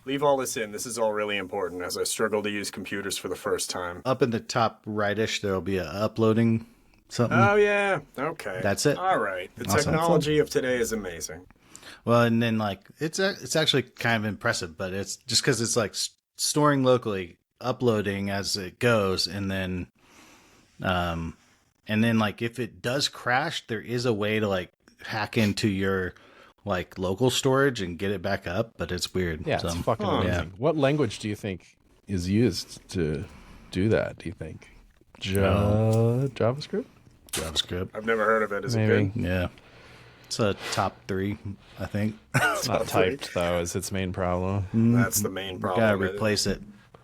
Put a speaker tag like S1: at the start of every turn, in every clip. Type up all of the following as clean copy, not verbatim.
S1: Leave all this in. This is all really important as I struggle to use computers for the first time.
S2: Up in the top rightish, there'll be a uploading something.
S1: Oh, yeah. Okay.
S2: That's it.
S1: All right. The
S2: Awesome.
S1: technology of today is amazing.
S2: Well, and then like it's actually kind of impressive, but it's just because it's like storing locally, uploading as it goes, and then like if it does crash, there is a way to like hack into your like local storage and get it back up, but it's weird.
S3: Yeah,
S2: so,
S3: it's fucking amazing.
S2: yeah.
S3: What language do you think is used to do that? Do you think JavaScript?
S2: JavaScript.
S1: I've never heard of it. Is it
S3: Maybe.
S1: good?
S2: Yeah, it's a top 3, I think.
S3: It's not typed though, is its main problem.
S1: That's the main problem.
S2: Gotta replace it.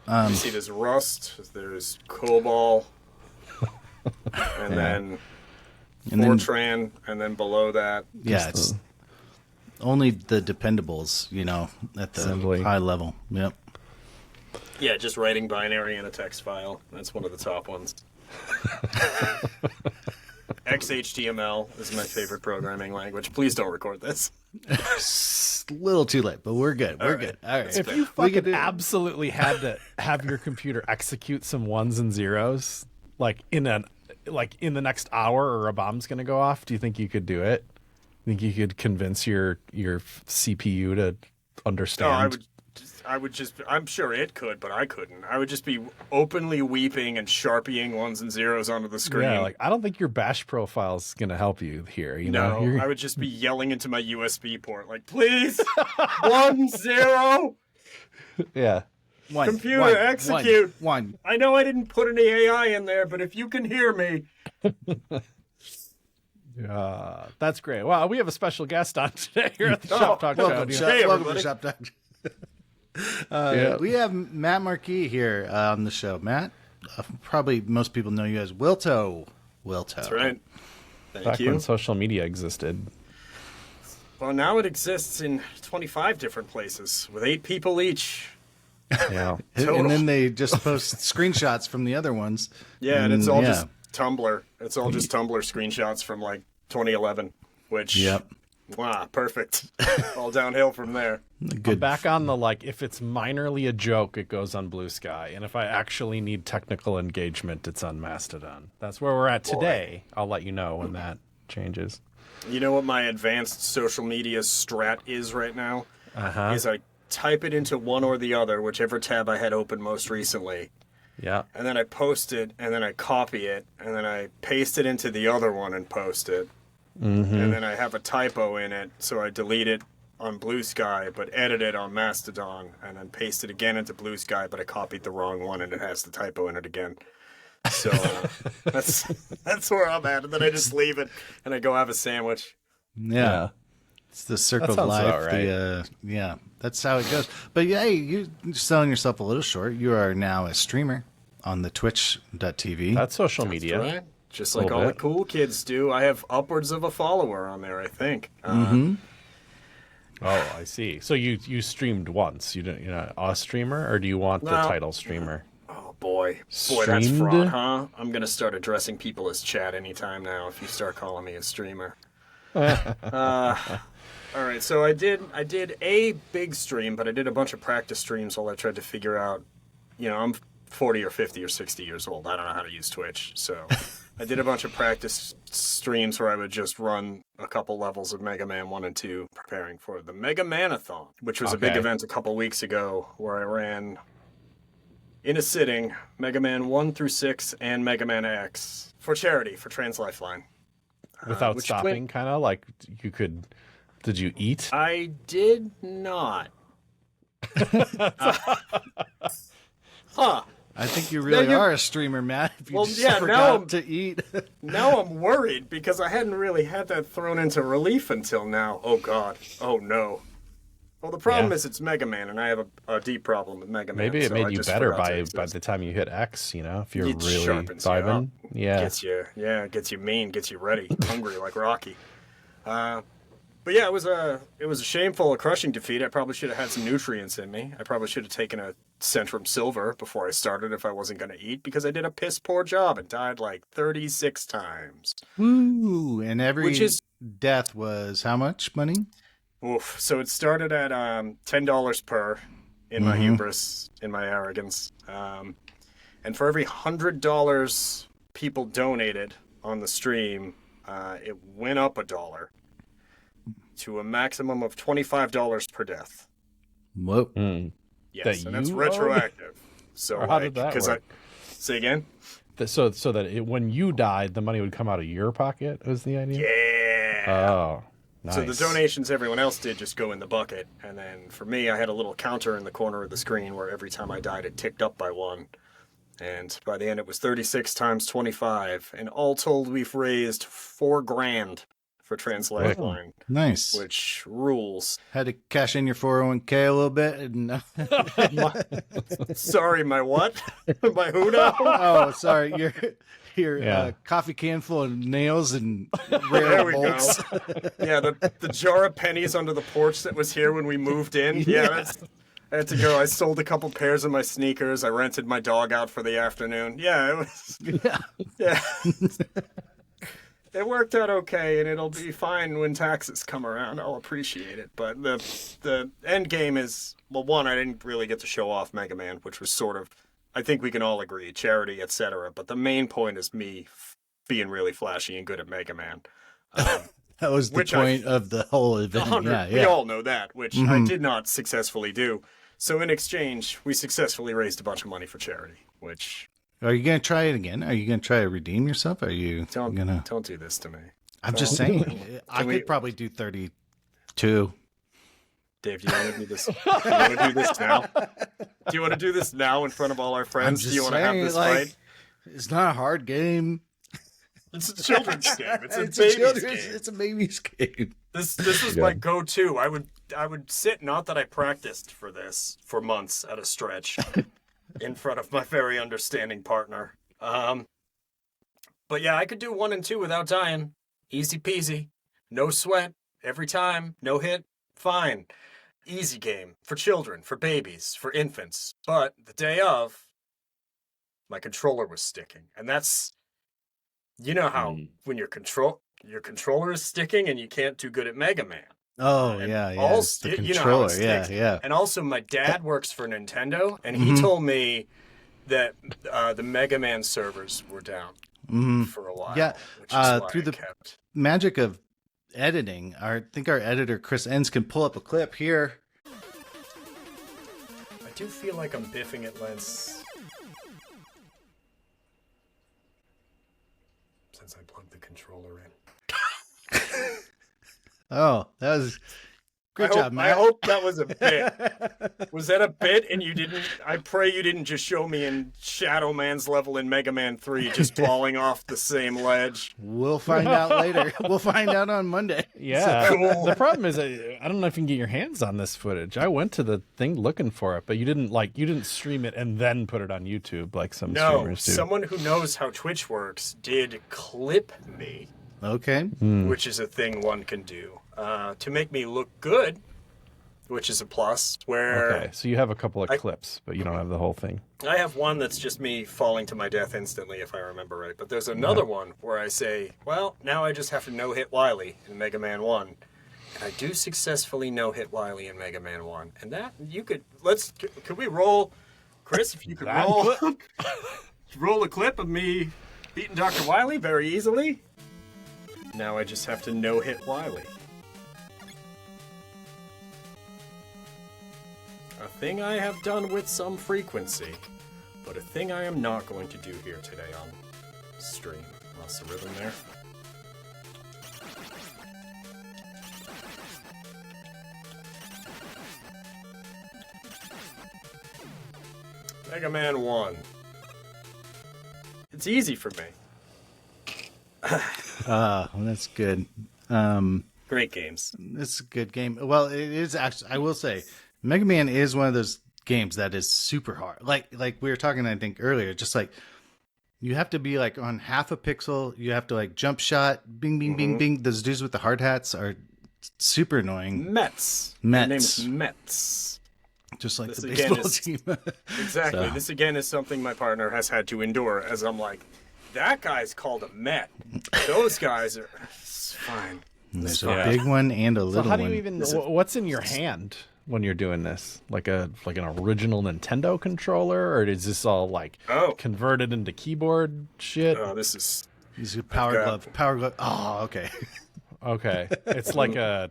S1: You see, there's Rust, there's COBOL, and then Fortran, and then below that.
S2: Yeah, it's only the dependables, you know, at the
S3: Assembly.
S2: high level. Yep.
S1: Yeah, just writing binary in a text file. That's one of the top ones. XHTML is my favorite programming language. Please don't record this.
S2: It's a little too late, but we're good. We're good. All right.
S3: If you fucking absolutely had to have your computer execute some ones and zeros, like in the next hour, or a bomb's gonna go off, do you think you could do it? Think you could convince your CPU to understand?
S1: No, I'm sure it could, but I couldn't. I would just be openly weeping and sharpieing ones and zeros onto the screen.
S3: Yeah, like I don't think your bash profile is gonna help you here. You know,
S1: I would just be yelling into my USB port, like, please, 1 0.
S3: Yeah.
S1: Computer, execute.
S2: One.
S1: I know I didn't put any AI in there, but if you can hear me.
S3: That's great. Wow, we have a special guest on today here at the Shop Talk
S2: Welcome
S3: Show.
S2: welcome to Shop Talk. We have Matt Marquis here on the show. Matt, probably most people know you as Wilto.
S1: That's right. Thank
S3: Back
S1: you.
S3: when social media existed.
S1: Well, now it exists in 25 different places with 8 people each.
S3: Yeah.
S2: And then they just post screenshots from the other ones.
S1: Yeah, and it's all just Tumblr. It's all just Tumblr screenshots from like 2011, which, wow, perfect. All downhill from there.
S3: I'm back on the, like, if it's minorly a joke, it goes on Blue Sky. And if I actually need technical engagement, it's on Mastodon. That's where we're at today. I'll let you know when that changes.
S1: You know what my advanced social media strat is right now? Is I type it into one or the other, whichever tab I had open most recently.
S3: Yeah.
S1: And then I post it, and then I copy it, and then I paste it into the other one and post it. And then I have a typo in it, so I delete it on Blue Sky, but edit it on Mastodon, and then paste it again into Blue Sky, but I copied the wrong one, and it has the typo in it again. So that's where I'm at, and then I just leave it, and I go have a sandwich.
S2: Yeah. It's the circle of life.
S3: Right.
S2: That's how it goes. But yeah, you're selling yourself a little short. You are now a streamer on the twitch.tv.
S3: That's social media.
S1: Right. Just like all the cool kids do. I have upwards of a follower on there, I think.
S3: Oh, I see. So you streamed once. You're not a streamer, or do you want the title streamer?
S1: Oh, boy. That's fraud, huh? I'm going to start addressing people as chat anytime now if you start calling me a streamer. All right, so I did a big stream, but I did a bunch of practice streams while I tried to figure out, I'm 40 or 50 or 60 years old. I don't know how to use Twitch, so I did a bunch of practice streams where I would just run a couple levels of Mega Man 1 and 2, preparing for the Mega Manathon, which was a big event a couple weeks ago where I ran, in a sitting, Mega Man 1 through 6 and Mega Man X for charity, for Trans Lifeline.
S3: Without stopping, kind of? Like, you could... Did you eat?
S1: I did not.
S2: I think you really are a streamer, Matt. If you forgot to eat.
S1: Now I'm worried because I hadn't really had that thrown into relief until now. Oh, God. Oh, no. Well, the problem is it's Mega Man, and I have a deep problem with Mega Man.
S3: Maybe it made you better by the time you hit X, if you're really vibing.
S1: Gets you mean, gets you ready, hungry like Rocky. But yeah, it was a shameful, crushing defeat. I probably should have had some nutrients in me. I probably should have taken a Centrum Silver before I started if I wasn't going to eat, because I did a piss poor job and died like 36 times.
S2: Ooh, and every death was how much money?
S1: Oof. So it started at $10 per, in my hubris, in my arrogance. And for every $100 people donated on the stream, it went up $1 to a maximum of $25 per death.
S2: Whoa.
S1: Yes, and that's retroactive. So
S3: Or how did that work?
S1: Say again?
S3: So that when you died, the money would come out of your pocket, was the idea?
S1: Yeah.
S3: Oh, nice.
S1: So the donations everyone else did just go in the bucket. And then for me, I had a little counter in the corner of the screen where every time I died, it ticked up by 1. And by the end, it was 36 times 25. And all told, we've raised $4,000 for Translifeline.
S2: Nice.
S1: Which rules.
S2: Had to cash in your 401k a little bit. And,
S1: Sorry, my what? My who now?
S2: oh, sorry. Your coffee can full of nails and rare
S1: There we
S2: bolts.
S1: go. Yeah, the jar of pennies under the porch that was here when we moved in. Yeah, I had to go. I sold a couple pairs of my sneakers. I rented my dog out for the afternoon. Yeah, it was. Yeah. It worked out okay, and it'll be fine when taxes come around. I'll appreciate it. But the end game is, well, one, I didn't really get to show off Mega Man, which was sort of, I think we can all agree, charity, etc. But the main point is me being really flashy and good at Mega Man.
S2: That was the point of the whole event.
S1: We all know that, which I did not successfully do. So in exchange, we successfully raised a bunch of money for charity, which...
S2: Are you going to try it again? Are you going to try to redeem yourself? Are you
S1: don't
S2: gonna...
S1: don't do this to me.
S2: I'm just saying. I could probably do 32.
S1: Dave, do you want to do this? Do you want to do this now? Do you want to do this now in front of all our friends? Do you want to have this fight?
S2: It's not a hard game.
S1: It's a children's game. It's a baby's game.
S2: It's a baby's game.
S1: This was my go-to. I would sit. Not that I practiced for this for months at a stretch. In front of my very understanding partner. But yeah, I could do 1 and 2 without dying. Easy peasy. No sweat. Every time. No hit. Fine. Easy game. For children. For babies. For infants. But the day of, my controller was sticking. And that's... You know how when your controller is sticking and you can't do good at Mega Man.
S2: Oh, yeah. The controller,
S1: you know how it sticks.
S2: yeah.
S1: And also, my dad works for Nintendo, and he told me that the Mega Man servers were down for a while.
S2: Yeah,
S1: which is why
S2: through the
S1: kept...
S2: magic of editing, I think our editor, Chris Enns, can pull up a clip here.
S1: I do feel like I'm biffing it less since I plugged the controller in.
S2: Oh, that was good job, Matt.
S1: I hope that was a bit. Was that a bit? And you didn't? I pray you didn't just show me in Shadow Man's level in Mega Man 3, just falling off the same ledge.
S2: We'll find out later. We'll find out on Monday.
S3: Yeah.
S1: So cool.
S3: The problem is, I don't know if you can get your hands on this footage. I went to the thing looking for it, but you didn't stream it and then put it on YouTube like some streamers do.
S1: Someone who knows how Twitch works did clip me.
S2: Okay.
S1: Which is a thing one can do to make me look good, which is a plus.
S3: Okay, so you have a couple of clips, but you don't have the whole thing.
S1: I have one that's just me falling to my death instantly, if I remember right. But there's another one where I say, well, now I just have to no-hit Wily in Mega Man 1. And I do successfully no-hit Wily in Mega Man 1. And that, could we roll, Chris, if you could roll a clip of me beating Dr. Wily very easily? Now I just have to no-hit Wily. A thing I have done with some frequency, but a thing I am not going to do here today on stream. Lost the rhythm there. Mega Man 1. It's easy for me.
S2: That's good.
S1: Great games.
S2: It's a good game. Well, it is actually, I will say, Mega Man is one of those games that is super hard. Like we were talking, I think, earlier, just like you have to be like on half a pixel. You have to like jump shot, bing, bing, bing, bing. Those dudes with the hard hats are super annoying.
S1: Mets.
S2: Mets.
S1: Their name's Mets.
S2: Just like
S1: This
S2: the
S1: again
S2: baseball
S1: is-
S2: team.
S1: Exactly.
S2: So.
S1: This again is something my partner has had to endure as I'm like, that guy's called a Met. Those guys are it's fine.
S2: There's
S1: fine.
S2: a big one and a little
S3: So how do you
S2: one.
S3: even? What's in your hand? when you're doing this? Like an original Nintendo controller, or is this all like converted into keyboard shit?
S1: Oh, this is
S2: He's a power glove. Power glove. Oh, okay.
S3: Okay, it's like that.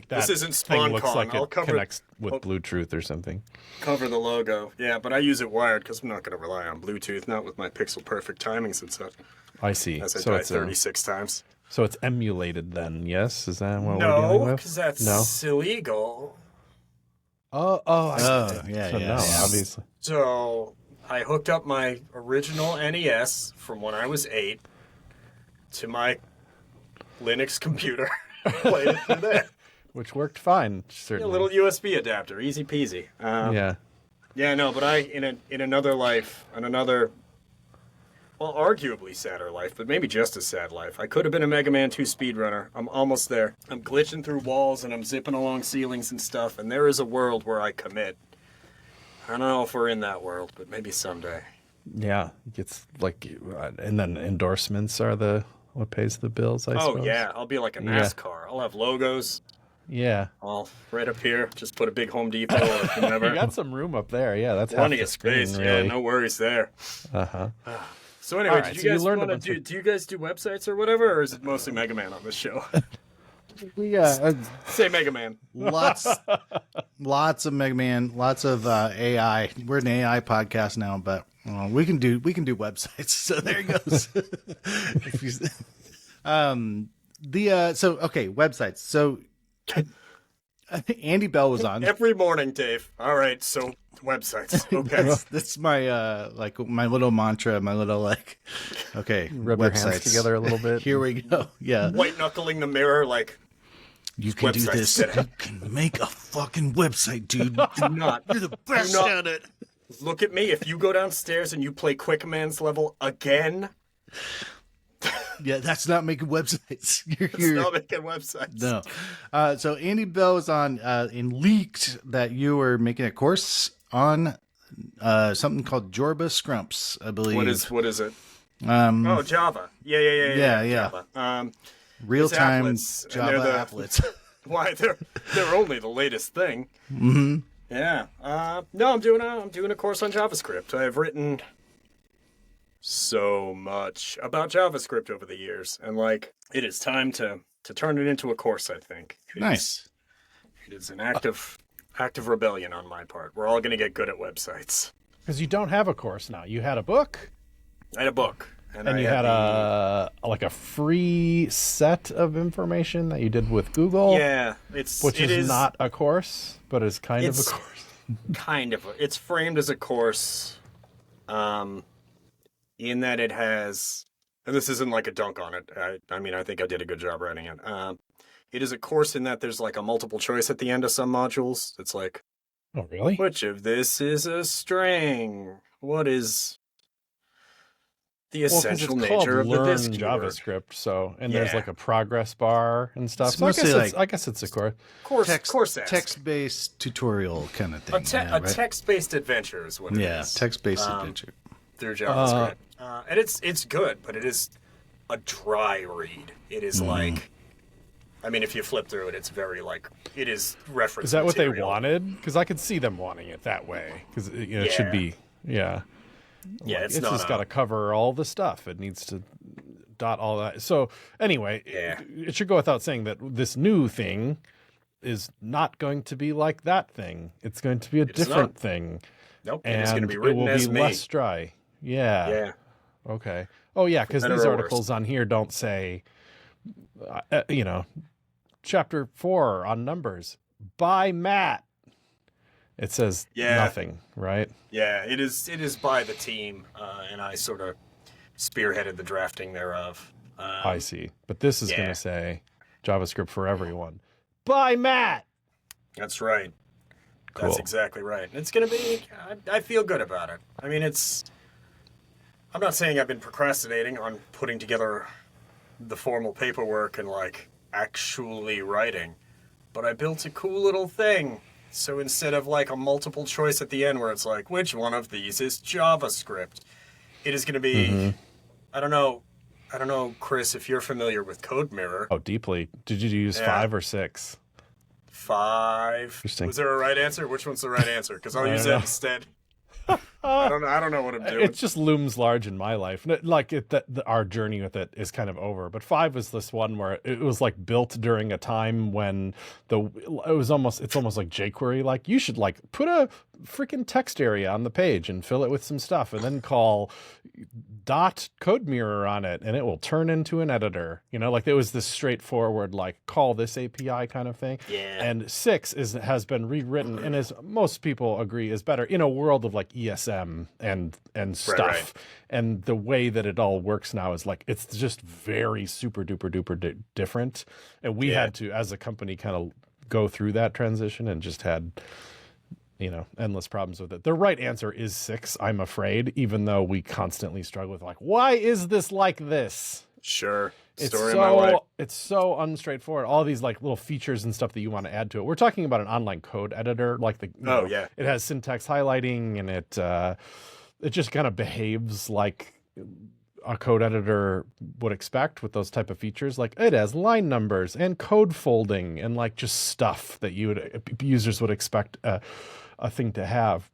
S1: This isn't
S3: thing
S1: Spawn
S3: looks
S1: Kong.
S3: like
S1: I'll
S3: it
S1: cover-
S3: connects with Bluetooth or something.
S1: cover the logo. Yeah, but I use it wired because I'm not going to rely on Bluetooth. Not with my pixel perfect timings and such.
S3: I see.
S1: As I
S3: So
S1: die
S3: it's
S1: 36 times.
S3: so it's emulated then. Yes, is that what we're
S1: No,
S3: dealing with?
S1: because that's illegal.
S3: I see.
S2: yeah,
S3: So
S2: yeah.
S3: no,
S2: yeah.
S3: obviously.
S1: So I hooked up my original NES from when I was 8 to my Linux computer. Played it through there.
S3: Which worked fine,
S1: A
S3: certainly.
S1: little USB adapter, easy peasy.
S3: Yeah.
S1: Yeah, no, but in another life, well, arguably sadder life, but maybe just as sad life, I could have been a Mega Man 2 speedrunner. I'm almost there. I'm glitching through walls and I'm zipping along ceilings and stuff, and there is a world where I commit. I don't know if we're in that world, but maybe someday.
S3: Yeah. It's like, and then endorsements are what pays the bills, I suppose.
S1: Oh, yeah, I'll be like a
S3: Yeah.
S1: NASCAR. I'll have logos.
S3: Yeah.
S1: All right up here. Just put a big Home Depot or whatever.
S3: You got some room up there. Yeah, that's half
S1: Plenty
S3: the
S1: of
S3: screen,
S1: space.
S3: really.
S1: Yeah, no worries there.
S3: Uh-huh.
S1: So anyway,
S3: All right,
S1: did
S3: so
S1: you
S3: you
S1: guys
S3: learned a
S1: want to
S3: bunch
S1: do you guys do websites or whatever, or is it mostly Mega Man on this show?
S3: Yeah.
S1: Say Mega Man.
S2: Lots of Mega Man, lots of AI. We're an AI podcast now, but we can do websites. So there it goes. If you- websites. So Andy Bell was on.
S1: Every morning, Dave. All right, so websites. Okay.
S2: That's my my little mantra, my little okay,
S3: Rub your hands
S2: websites.
S3: together a little bit.
S2: Here we go. Yeah.
S1: White knuckling the mirror like
S2: You can do
S1: websites
S2: this.
S1: today.
S2: You can make a fucking website, dude.
S1: do not.
S2: You're the best
S1: not-
S2: at it.
S1: Look at me. If you go downstairs and you play Quick Man's level again,
S2: Yeah, that's not making websites.
S1: it's not making websites.
S2: No. So Andy Bell was on and leaked that you were making a course on something called Jorba Scrumps, I believe.
S1: What is it?
S2: Um,
S1: Java. Yeah.
S2: Yeah.
S1: Java.
S2: real-time
S1: applets, and
S2: Java
S1: they're the-
S2: applets.
S1: Why they're only the latest thing.
S2: Mm-hmm.
S1: Yeah. No, I'm doing a course on JavaScript. I've written so much about JavaScript over the years, and it is time to turn it into a course. I think.
S2: Nice.
S1: It is an active rebellion on my part. We're all going to get good at websites.
S3: Because you don't have a course now. You had a book,
S1: I had a book,
S3: and you had a free set of information that you did with Google.
S1: Yeah,
S3: which
S1: it
S3: is not a course, but is kind of a
S1: It's-
S3: course.
S1: kind of. It's framed as a course, in that it has, and this isn't like a dunk on it. I mean, I think I did a good job writing it. It is a course in that there's a multiple choice at the end of some modules. It's like,
S3: Oh, really?
S1: which of this is a string? What is the
S3: Well, 'cause
S1: essential
S3: it's called
S1: nature of the
S3: Learn
S1: this keyword?
S3: JavaScript. So, and there's
S1: Yeah.
S3: a progress bar and stuff.
S2: It's
S3: So
S2: mostly
S3: I guess it's a course.
S1: Course ask.
S2: Text-based tutorial kind of thing.
S1: A text-based adventure is what it is.
S2: Yeah, text-based adventure.
S1: Through JavaScript. And it's good, but it is a dry read. It is I mean, if you flip through it, it's very it is reference.
S3: Is that what they
S1: material.
S3: wanted? Because I could see them wanting it that way. Because it should be,
S1: Yeah,
S3: it's
S1: not
S3: just got to cover all the stuff. It needs to dot all that. So anyway,
S1: Yeah.
S3: it should go without saying that this new thing is not going to be like that thing. It's going to be a different
S1: not.
S3: thing.
S1: Nope,
S3: And
S1: it's going to be
S3: it
S1: written
S3: will
S1: as
S3: be
S1: me.
S3: less dry. Yeah.
S1: Yeah.
S3: Okay. Oh, yeah, because
S1: better
S3: these
S1: or
S3: articles on here don't say, chapter 4 on numbers by Matt. It says nothing, right?
S1: Yeah, it is by the team, and I sort of spearheaded the drafting thereof.
S3: I see. But this is going
S1: yeah.
S3: to say JavaScript for everyone by Matt.
S1: That's right.
S3: Cool.
S1: That's exactly right. It's going to be. I feel good about it. I mean, I'm not saying I've been procrastinating on putting together the formal paperwork and actually writing, but I built a cool little thing. So instead of a multiple choice at the end where it's which one of these is JavaScript, it is going to be. I don't know, Chris, if you're familiar with Code Mirror.
S3: Oh, deeply. Did you use 5 or 6?
S1: 5.
S3: Interesting.
S1: Was there a right answer? Which one's the right answer? Because I'll
S3: I
S1: use
S3: don't
S1: that
S3: know.
S1: instead. I don't know what I'm doing.
S3: It just looms large in my life. Like our journey with it is kind of over. But 5 was this one where it was like built during a time when it's almost like jQuery. Like you should like put a freaking text area on the page and fill it with some stuff, and then call code mirror on it, and it will turn into an editor. You know, like it was this straightforward like call this API kind of thing.
S1: Yeah.
S3: And 6 has been rewritten, and as most people agree is better in a world of like ESM and stuff.
S1: Right.
S3: And the way that it all works now is like it's just very super duper different. And we had to, as a company, kind of go through that transition and just had, you know, endless problems with it. The right answer is 6, I'm afraid, even though we constantly struggle with like, why is this like this?
S1: Sure.
S3: It's
S1: Story of my life.
S3: so unstraightforward. All these like little features and stuff that you want to add to it. We're talking about an online code editor, like it has syntax highlighting, and it just kind of behaves like a code editor would expect with those type of features. Like it has line numbers and code folding and like just stuff that users would expect a thing to have.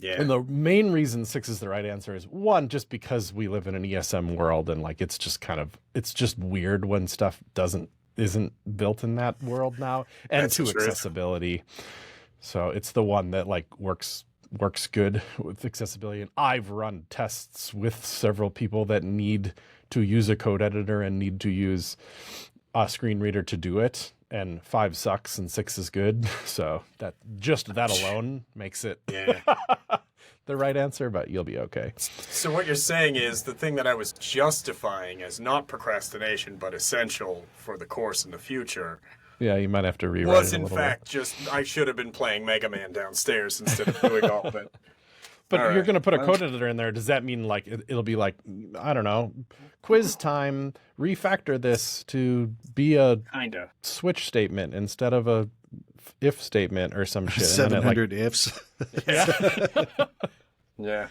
S1: Yeah.
S3: And the main reason 6 is the right answer is 1, just because we live in an ESM world, and like it's just weird when stuff isn't built in that world now, and
S1: That's
S3: 2,
S1: the truth.
S3: accessibility. So it's the one that like works good with accessibility. And I've run tests with several people that need to use a code editor and need to use a screen reader to do it. And 5 sucks and 6 is good. So that alone makes it the right answer, but you'll be okay.
S1: So what you're saying is the thing that I was justifying as not procrastination but essential for the course in the future
S3: Yeah, you might have to rewrite
S1: was
S3: it a
S1: in
S3: little
S1: fact just I should have been playing Mega Man downstairs instead of doing all of it.
S3: But
S1: All
S3: you're
S1: right.
S3: going to put a code editor in there. Does that mean like it'll be like, I don't know, quiz time, refactor this to be a
S1: Kinda.
S3: switch statement instead of a if statement or some shit? And then it,
S2: 700 ifs.
S1: Yeah.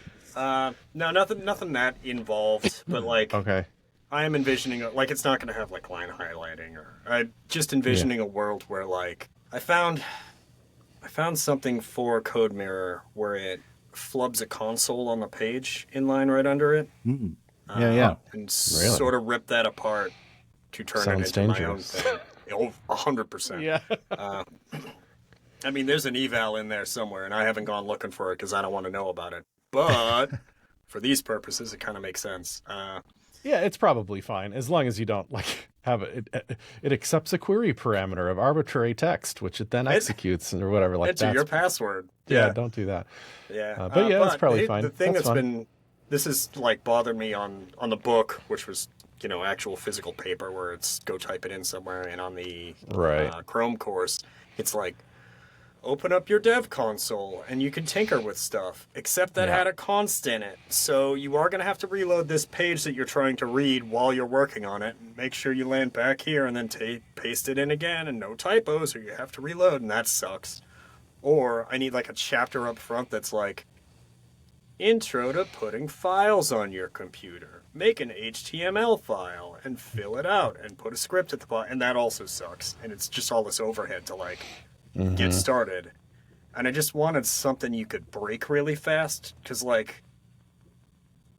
S1: No, nothing that involved, but like
S3: okay.
S1: I am envisioning like it's not going to have like line highlighting, or I'm just envisioning a world where like I found something for Code Mirror where it flubs a console on the page inline right under it.
S2: Yeah.
S1: And sort of rip that apart to turn
S3: Sounds
S1: it into
S3: dangerous.
S1: my own thing. 100%.
S3: Yeah.
S1: I mean, there's an eval in there somewhere, and I haven't gone looking for it because I don't want to know about it. But for these purposes, it kind of makes sense.
S3: Yeah, it's probably fine as long as you don't like have it. It accepts a query parameter of arbitrary text, which it then executes or whatever. Like
S1: Enter your password.
S3: Yeah, don't do that.
S1: Yeah.
S3: But yeah, that's probably fine.
S1: The thing
S3: That's
S1: that's
S3: fine.
S1: been, this has like bothered me on the book, which was, you know, actual physical paper where it's go type it in somewhere, and on the
S3: Right.
S1: Chrome course, it's like, open up your dev console and you can tinker with stuff, except that had a const in it. So you are going to have to reload this page that you're trying to read while you're working on it. And make sure you land back here and then paste it in again, and no typos, or you have to reload, and that sucks. Or I need like a chapter up front that's like, intro to putting files on your computer. Make an HTML file and fill it out and put a script at the bottom. And that also sucks. And it's just all this overhead to like get started. And I just wanted something you could break really fast, because like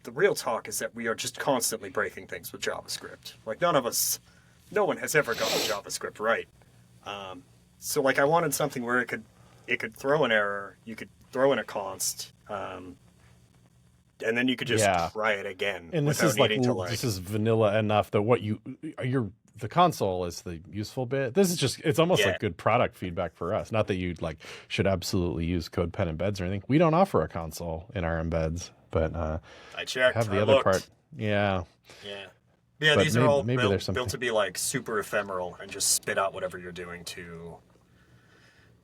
S1: the real talk is that we are just constantly breaking things with JavaScript. Like no one has ever gotten JavaScript right. So like I wanted something where it could throw an error, you could throw in a const, and then you could just try it again.
S3: And this
S1: without
S3: is like
S1: needing to
S3: this is vanilla enough that the console is the useful bit. This is just, it's almost like good product feedback for us. Not that you like should absolutely use CodePen embeds or anything. We don't offer a console in our embeds, but
S1: I checked.
S3: have the
S1: I
S3: other
S1: looked.
S3: part. Yeah.
S1: Yeah,
S3: But
S1: these are all
S3: maybe there's
S1: built
S3: something.
S1: to be like super ephemeral and just spit out whatever you're doing to.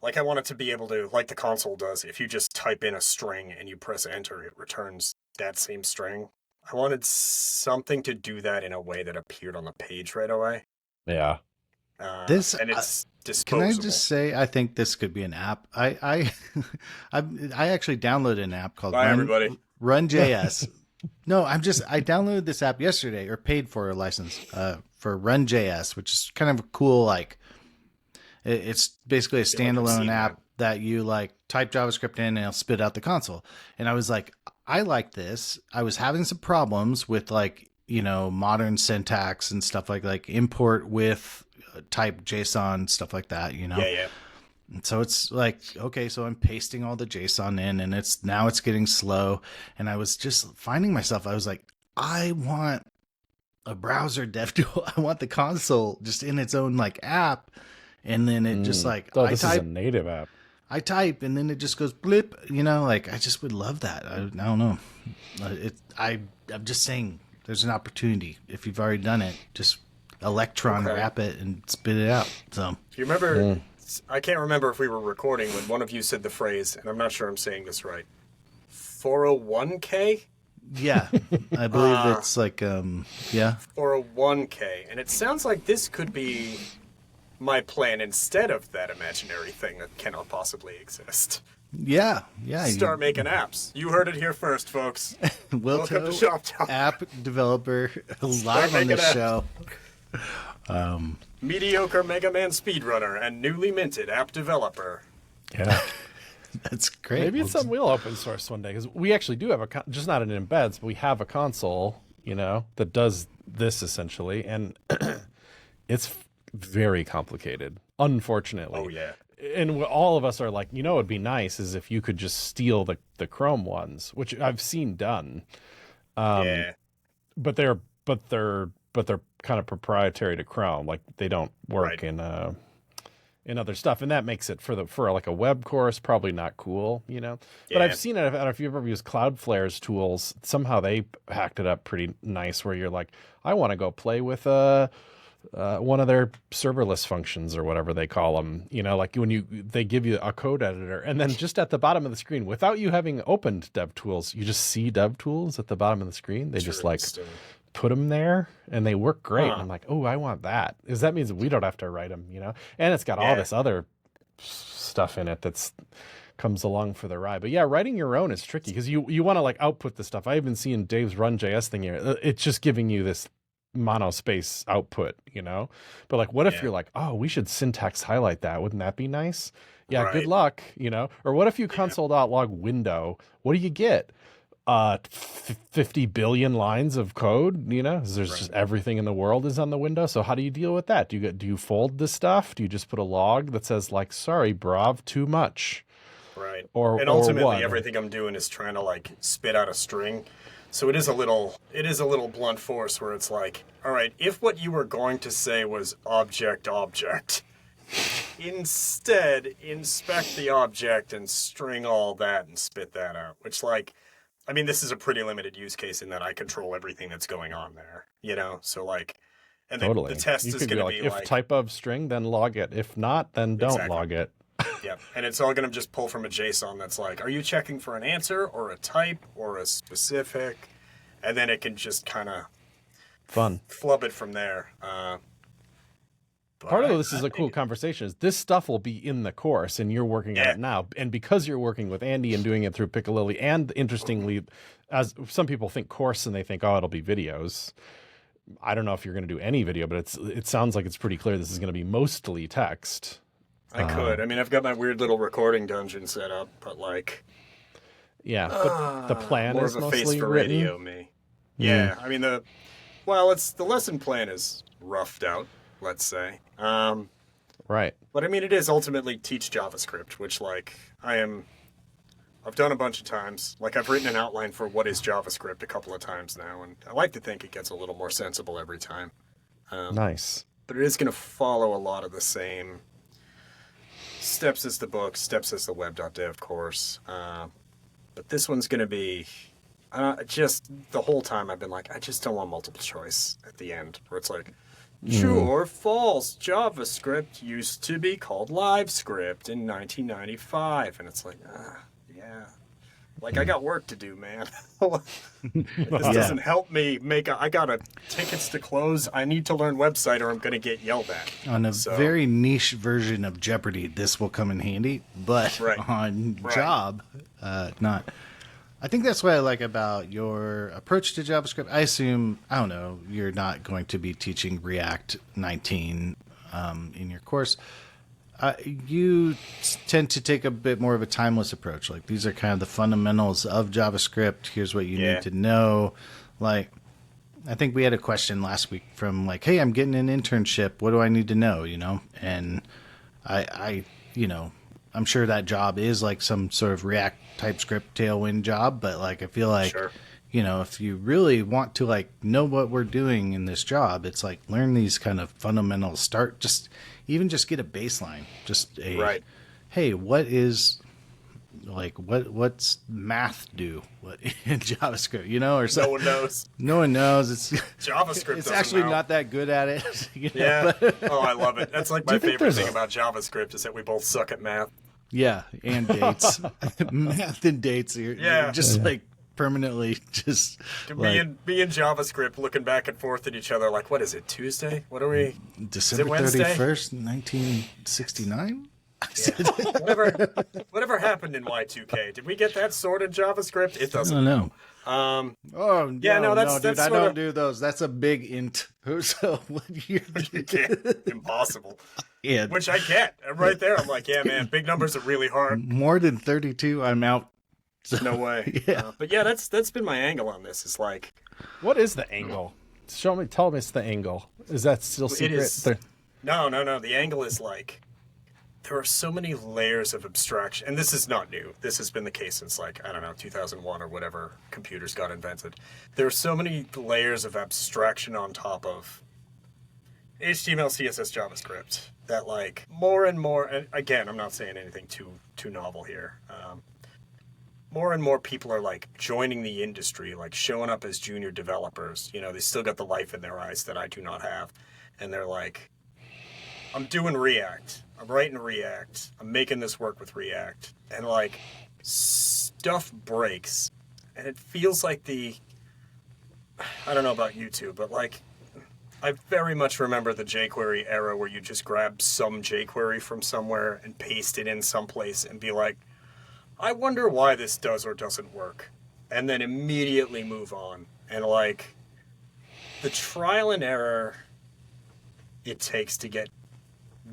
S1: Like I want it to be able to, like the console does, if you just type in a string and you press enter, it returns that same string. I wanted something to do that in a way that appeared on the page right away.
S3: Yeah.
S1: And it's disposable.
S2: Can I just say, I think this could be an app. I actually downloaded an app called
S1: Bye, everybody.
S2: Run.js. No, I downloaded this app yesterday, or paid for a license for Run.js, which is kind of a cool, like, It's basically a
S1: I've seen
S2: standalone
S1: that.
S2: app that you like type JavaScript in and it'll spit out the console. And I was like, I like this. I was having some problems with like, modern syntax and stuff like import with type JSON, stuff like that,
S1: Yeah.
S2: And so it's like, okay, so I'm pasting all the JSON in and it's getting slow. And I was just finding myself, I was like, I want a browser dev tool. I want the console just in its own like app. And then it just like,
S3: Oh, this is a native app.
S2: I type and then it just goes blip, like I just would love that. I don't know. I'm just saying there's an opportunity. If you've already done it, just Electron wrap it and spit it out. So
S1: Do you remember? I can't remember if we were recording when one of you said the phrase, and I'm not sure I'm saying this right. 401k?
S2: yeah, I believe it's like, yeah.
S1: 401k. And it sounds like this could be my plan instead of that imaginary thing that cannot possibly exist.
S2: Yeah.
S1: Start making apps. You heard it here first, folks. Welcome to Shop Talk.
S2: App developer live on
S1: making
S2: this show.
S1: Mediocre Mega Man speedrunner and newly minted app developer.
S3: Yeah.
S2: That's great.
S3: Maybe it's something we'll open source one day, because we actually do have just not in embeds, but we have a console, that does this essentially, and it's very complicated, unfortunately.
S1: Oh, yeah.
S3: And all of us are like, it'd be nice is if you could just steal the Chrome ones, which I've seen done.
S1: Yeah.
S3: But they're kind of proprietary to Chrome. Like they don't work in other stuff, and that makes it for like a web course probably not cool, But I've seen it. I don't know if you've ever used Cloudflare's tools. Somehow they hacked it up pretty nice, where you're like, I want to go play with one of their serverless functions or whatever they call them. Like when they give you a code editor, and then just at the bottom of the screen, without you having opened DevTools, you just see DevTools at the bottom of the screen. They just like put them there, and they work great. And I'm like, oh, I want that, because that means we don't have to write them, And it's got all this other stuff in it that's comes along for the ride. But yeah, writing your own is tricky, because you want to like output the stuff. I even seen Dave's Run.js thing here. It's just giving you this monospace output, But like, what if you're like, oh, we should syntax highlight that? Wouldn't that be nice? Yeah, good luck, Or what if you console.log window? What do you get? 50 billion lines of code, There's just everything in the world is on the window. So how do you deal with that? Do you fold the stuff? Do you just put a log that says like, sorry, Brav, too much?
S1: Right.
S3: Or
S1: ultimately everything I'm doing is trying to like spit out a string. So it is a little blunt force where it's like, all right, if what you were going to say was object, instead inspect the object and string all that and spit that out. Which this is a pretty limited use case in that I control everything that's going on there, So like, and
S3: totally.
S1: The test is going to be like,
S3: if type of string, then log it. If not, then don't log it.
S1: Yeah, and it's all going to just pull from a JSON that's like, are you checking for an answer or a type or a specific? And then it can just kind of flub it from there.
S3: Part of this is a cool conversation. Is this stuff will be in the course, and you're working on it now. And because you're working with Andy and doing it through Piccalilli, and interestingly, as some people think course and they think, oh, it'll be videos. I don't know if you're going to do any video, but it sounds like it's pretty clear this is going to be mostly text.
S1: I could. I've got my weird little recording dungeon set up, but like...
S3: Yeah, but the plan
S1: more
S3: is
S1: of a
S3: mostly
S1: face for
S3: written.
S1: radio, me. Yeah, the lesson plan is roughed out, let's say.
S3: Right.
S1: But it is ultimately teach JavaScript, which I've done a bunch of times. Like I've written an outline for what is JavaScript a couple of times now, and I like to think it gets a little more sensible every time.
S3: Nice.
S1: But it is going to follow a lot of the same steps as the book, steps as the web.dev course. But this one's going to be just the whole time I've been like, I just don't want multiple choice at the end, where it's like, true or false, JavaScript used to be called LiveScript in 1995. And it's like, yeah. Like, I got work to do, man. This doesn't help me I got tickets to close. I need to learn website or I'm going to get yelled at.
S2: On a very niche version of Jeopardy, this will come in handy, but on job, not. I think that's what I like about your approach to JavaScript. I assume, I don't know, you're not going to be teaching React 19 in your course. You tend to take a bit more of a timeless approach. Like, these are kind of the fundamentals of JavaScript. Here's what you need to know. Like, I think we had a question last week from like, hey, I'm getting an internship. What do I need to know? You know, and I I'm sure that job is like some sort of React TypeScript Tailwind job, but like, I feel like, if you really want to like know what we're doing in this job, it's like learn these kind of fundamentals. Start just get a baseline. Just a hey, what is like what's math do in JavaScript? You know, or so.
S1: No one knows.
S2: No one knows. It's
S1: JavaScript.
S2: It's actually not that good at it.
S1: Yeah. Oh, I love it. That's like my favorite thing about JavaScript is that we both suck at math.
S2: Yeah, and dates, math and dates. You're just like permanently just
S1: me and JavaScript looking back and forth at each other like, what is it, Tuesday? What are we?
S2: December 31st, 1969.
S1: Whatever happened in Y2K? Did we get that sorted JavaScript? It doesn't.
S2: I don't know.
S1: That's
S2: dude, I don't do those. That's a big int. So what year?
S1: You can't. Impossible.
S2: Yeah.
S1: Which I get. Right there, I'm like, yeah, man, big numbers are really hard.
S2: More than 32, I'm out. So,
S1: no way.
S2: Yeah.
S1: But yeah, that's been my angle on this. It's like,
S3: what is the angle? Tell me it's the angle. Is that still secret?
S1: It is. No. The angle is like, there are so many layers of abstraction, and this is not new. This has been the case since, like, I don't know, 2001 or whatever computers got invented. There are so many layers of abstraction on top of HTML, CSS, JavaScript that, like, more and more, and again, I'm not saying anything too novel here. More and more people are, like, joining the industry, like, showing up as junior developers. You know, they still got the life in their eyes that I do not have. And they're like, I'm doing React. I'm writing React. I'm making this work with React. And, like, stuff breaks. And it feels like I don't know about you two, but, like, I very much remember the jQuery era where you just grab some jQuery from somewhere and paste it in someplace and be like, I wonder why this does or doesn't work. And then immediately move on. And, like, the trial and error it takes to get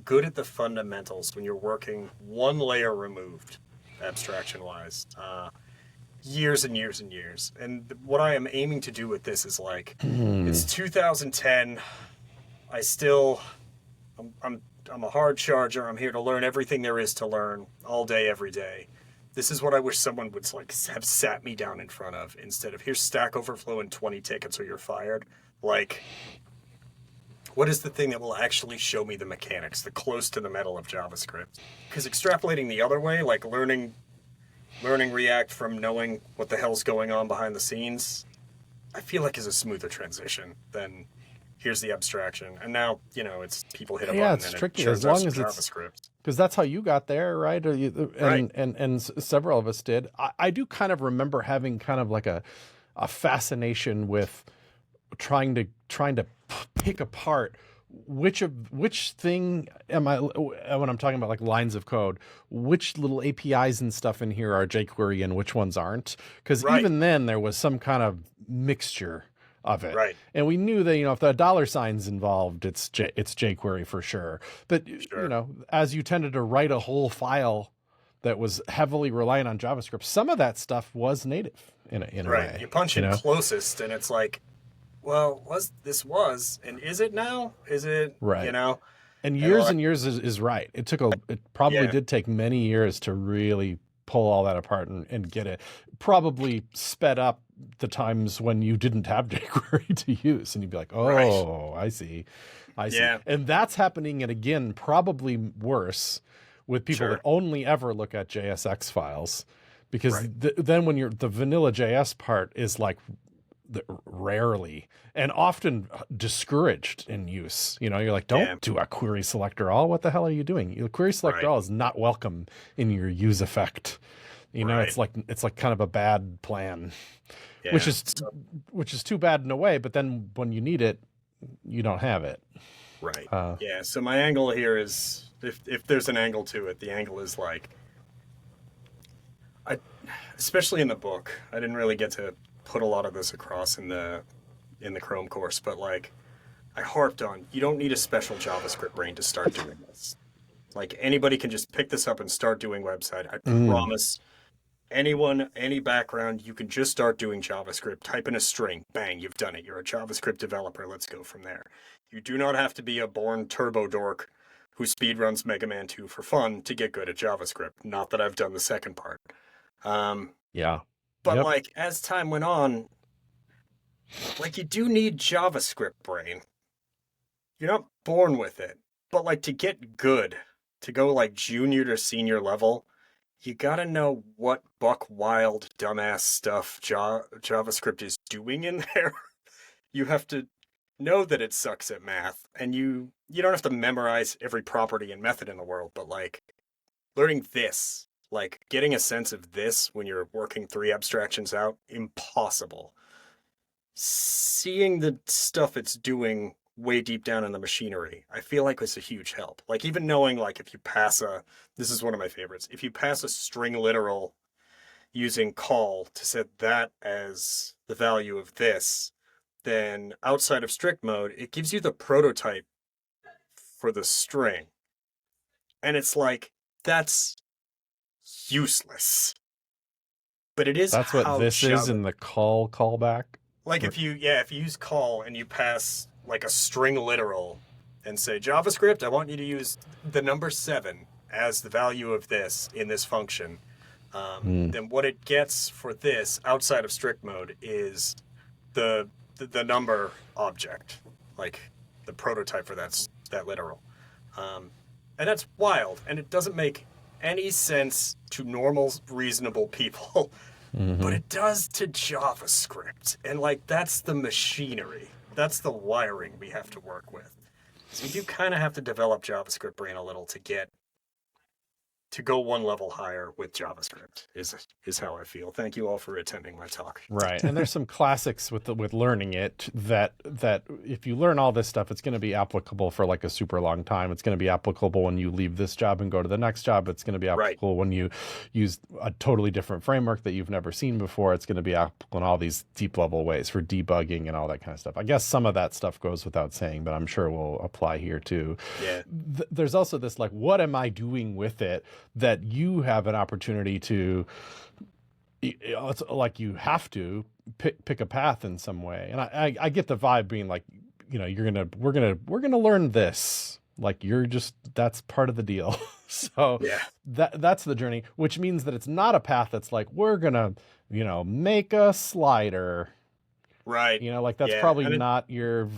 S1: good at the fundamentals when you're working one layer removed, abstraction-wise, years and years and years. And what I am aiming to do with this is like, it's 2010. I'm a hard charger. I'm here to learn everything there is to learn all day, every day. This is what I wish someone would like have sat me down in front of instead of here's Stack Overflow and 20 tickets or you're fired. Like, what is the thing that will actually show me the mechanics, the close to the metal of JavaScript? Because extrapolating the other way, like learning React from knowing what the hell's going on behind the scenes, I feel like is a smoother transition than here's the abstraction. And now, it's people hit a button
S3: it's
S1: and
S3: tricky
S1: it
S3: as long as
S1: JavaScript.
S3: Because that's how you got there, right?
S1: Right.
S3: And several of us did. I do kind of remember having kind of like a fascination with trying to pick apart which thing am I, when I'm talking about like lines of code, which little APIs and stuff in here are jQuery and which ones aren't. Because even then there was some kind of mixture of it.
S1: Right.
S3: And we knew that, if the $sign's involved, it's jQuery for sure. But, as you tended to write a whole file that was heavily reliant on JavaScript, some of that stuff was native in a way.
S1: Right. You punch in closest and it's like, well, and is it now? Is it,
S3: right. And years and years is right. It probably did take many years to really pull all that apart and get it. Probably sped up the times when you didn't have jQuery to use, and you'd be like, oh, I see.
S1: Yeah.
S3: And that's happening, and again, probably worse with people that only ever look at JSX files, because then when the vanilla JS part is like rarely and often discouraged in use. You're like, don't do a query selector all. What the hell are you doing? Your query selector all is not welcome in your use effect. It's like kind of a bad plan, which is too bad in a way. But then when you need it, you don't have it.
S1: Right. So my angle here is, if there's an angle to it, the angle is like, especially in the book, I didn't really get to put a lot of this across in the Chrome course, but like I harped on, you don't need a special JavaScript brain to start doing this. Like anybody can just pick this up and start doing website. I promise anyone, any background, you can just start doing JavaScript. Type in a string, bang, you've done it. You're a JavaScript developer. Let's go from there. You do not have to be a born turbo dork who speedruns Mega Man 2 for fun to get good at JavaScript. Not that I've done the second part.
S3: Yeah.
S1: But
S3: Yep.
S1: like as time went on, like you do need JavaScript brain. You're not born with it. But like to get good, to go like junior to senior level, you gotta know what buck wild dumbass stuff JavaScript is doing in there. You have to know that it sucks at math, and you don't have to memorize every property and method in the world, but like learning this, like getting a sense of this when you're working 3 abstractions out, impossible. Seeing the stuff it's doing way deep down in the machinery, I feel like it's a huge help. Like even knowing like if you pass this is one of my favorites, if you pass a string literal using call to set that as the value of this, then outside of strict mode, it gives you the prototype for the string. And it's like, that's useless. But it is
S3: That's what this is in the callback.
S1: Like if you use call and you pass like a string literal and say, JavaScript, I want you to use the number 7 as the value of this in this function, then what it gets for this outside of strict mode is the number object, like the prototype for that literal. And that's wild, and it doesn't make any sense to normal, reasonable people, but it does to JavaScript. And like that's the machinery. That's the wiring we have to work with. So you do kind of have to develop JavaScript brain a little to go one level higher with JavaScript is how I feel. Thank you all for attending my talk.
S3: Right. And there's some classics with learning it that if you learn all this stuff, it's going to be applicable for like a super long time. It's going to be applicable when you leave this job and go to the next job. It's going to be applicable when you use a totally different framework that you've never seen before. It's going to be applicable in all these deep level ways for debugging and all that kind of stuff. I guess some of that stuff goes without saying, but I'm sure will apply here too.
S1: Yeah.
S3: There's also this like, what am I doing with it? That you have an opportunity to, it's like you have to pick a path in some way. And I get the vibe being like, you know, we're gonna learn this. Like that's part of the deal. So
S1: yeah,
S3: that's the journey, which means that it's not a path that's like, we're gonna, you know, make a slider.
S1: Right.
S3: You know, like that's probably not your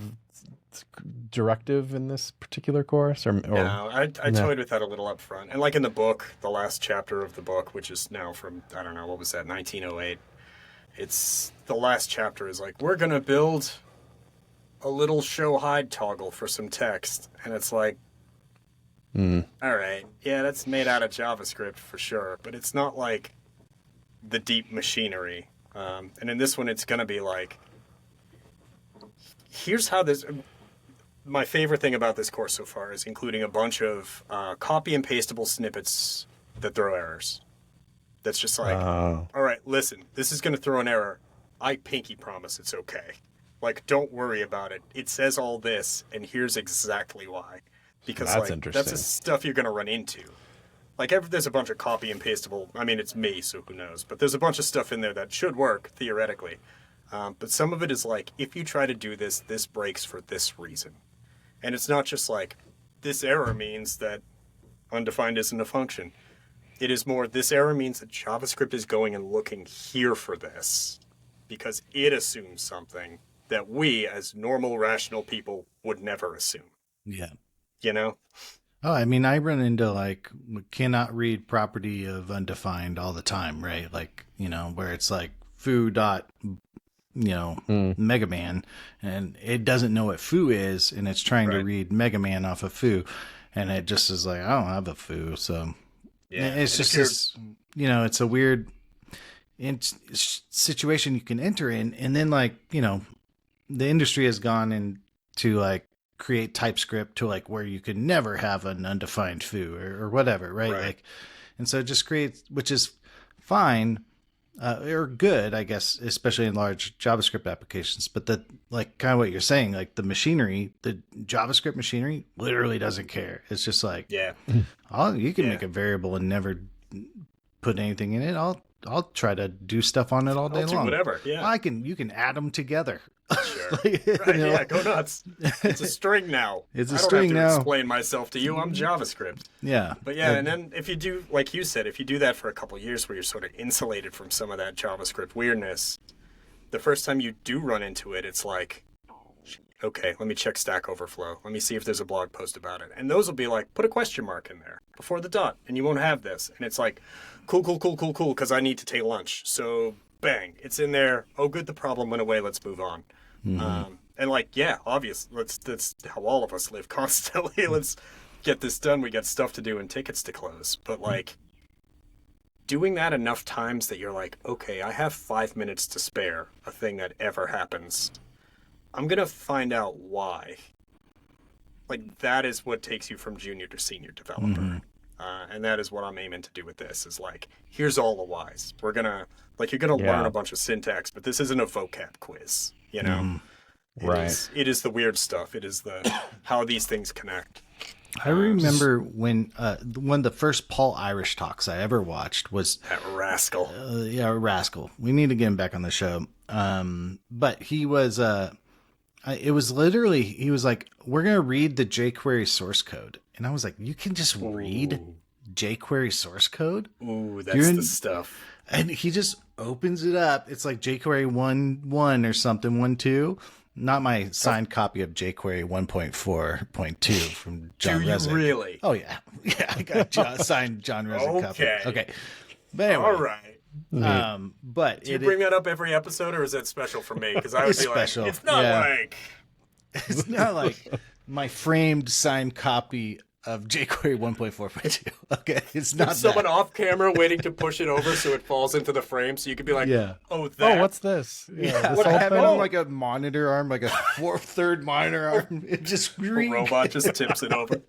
S3: directive in this particular course, or
S1: no, I toyed with that a little up front. And like in the book, the last chapter of the book, which is now from, I don't know, what was that, 1908, it's the last chapter is like, we're gonna build a little show hide toggle for some text, and it's like, all right, yeah, that's made out of JavaScript for sure, but it's not like the deep machinery. And in this one, it's gonna be like, here's how this. My favorite thing about this course so far is including a bunch of copy and pastable snippets that throw errors. That's just like, all right, listen, this is going to throw an error. I pinky promise it's okay. Like, don't worry about it. It says all this, and here's exactly why. Because
S3: that's
S1: like
S3: interesting.
S1: that's the stuff you're going to run into. Like, there's a bunch of copy and pastable. I mean, it's me, so who knows? But there's a bunch of stuff in there that should work, theoretically. But some of it is like, if you try to do this, this breaks for this reason. And it's not just like, this error means that undefined isn't a function. It is more, this error means that JavaScript is going and looking here for this because it assumes something that we, as normal, rational people, would never assume.
S2: Yeah.
S1: You know?
S2: Oh, I mean, I run into like cannot read property of undefined all the time, right? Like, you know, where it's like foo dot, you know, Mega Man, and it doesn't know what foo is, and it's trying to read Mega Man off of foo, and it just is like, I don't have a foo, so yeah, it's just this, you know, it's a weird situation you can enter in, and then like, you know, the industry has gone into like create TypeScript to like where you could never have an undefined foo or whatever, right? Like, and so it just creates, which is fine, Or good, I guess, especially in large JavaScript applications. But the like kind of what you're saying, like the machinery, the JavaScript machinery literally doesn't care. It's just like,
S1: Yeah.
S2: oh, you can
S1: Yeah.
S2: make a variable and never put anything in it. I'll try to do stuff on it all day
S1: I'll do
S2: long.
S1: whatever. Yeah.
S2: You can add them together.
S1: Sure.
S2: Like, you
S1: Right,
S2: know,
S1: yeah, go nuts. It's a string now.
S2: It's a
S1: I
S2: string
S1: don't have to
S2: now.
S1: explain myself to you. I'm JavaScript.
S2: yeah.
S1: But yeah, and then if you do, like you said, if you do that for a couple of years where you're sort of insulated from some of that JavaScript weirdness, the first time you do run into it, it's like, okay, let me check Stack Overflow. Let me see if there's a blog post about it. And those will be like, put a question mark in there before the dot, and you won't have this. And it's like, cool, because I need to take lunch. So bang, it's in there. Oh, good, the problem went away. Let's move on. And like, yeah, obvious. That's how all of us live constantly. Let's get this done. We got stuff to do and tickets to close. But like, doing that enough times that you're like, okay, I have 5 minutes to spare, a thing that ever happens. I'm gonna find out why. Like, that is what takes you from junior to senior developer. And that is what I'm aiming to do with this, is like, here's all the whys. We're gonna, like, you're gonna learn a bunch of syntax, but this isn't a vocab quiz, you know?
S3: Right.
S1: It is the weird stuff. It is the how these things connect.
S2: I remember when one of the first Paul Irish talks I ever watched was
S1: That rascal.
S2: Rascal. We need to get him back on the show. But he was it was literally, he was like, we're going to read the jQuery source code. And I was like, you can just read jQuery source code?
S1: Ooh, that's the stuff.
S2: And he just opens it up. It's like jQuery 1.1 or something, 1.2. Not my signed copy of jQuery 1.4.2 from John
S1: Do you
S2: Resnick.
S1: really?
S2: Oh, yeah. Yeah, I got signed John Resnick copy. Okay. But anyway.
S1: All right.
S2: But
S1: Do you bring that up every episode, or is that special for me? Because I would
S2: It's
S1: be
S2: special,
S1: like, it's not
S2: yeah.
S1: like...
S2: It's not like my framed signed copy of jQuery 1.4.2. Okay, it's not
S1: someone
S2: that.
S1: off camera waiting to push it over so it falls into the frame, so you could be like,
S2: Yeah.
S1: oh, that.
S3: Oh, what's this?
S2: Yeah,
S3: this
S2: what I
S3: whole
S2: have it
S3: thing?
S2: on like a monitor arm, like a third monitor arm. It just
S1: A robot just tips it over.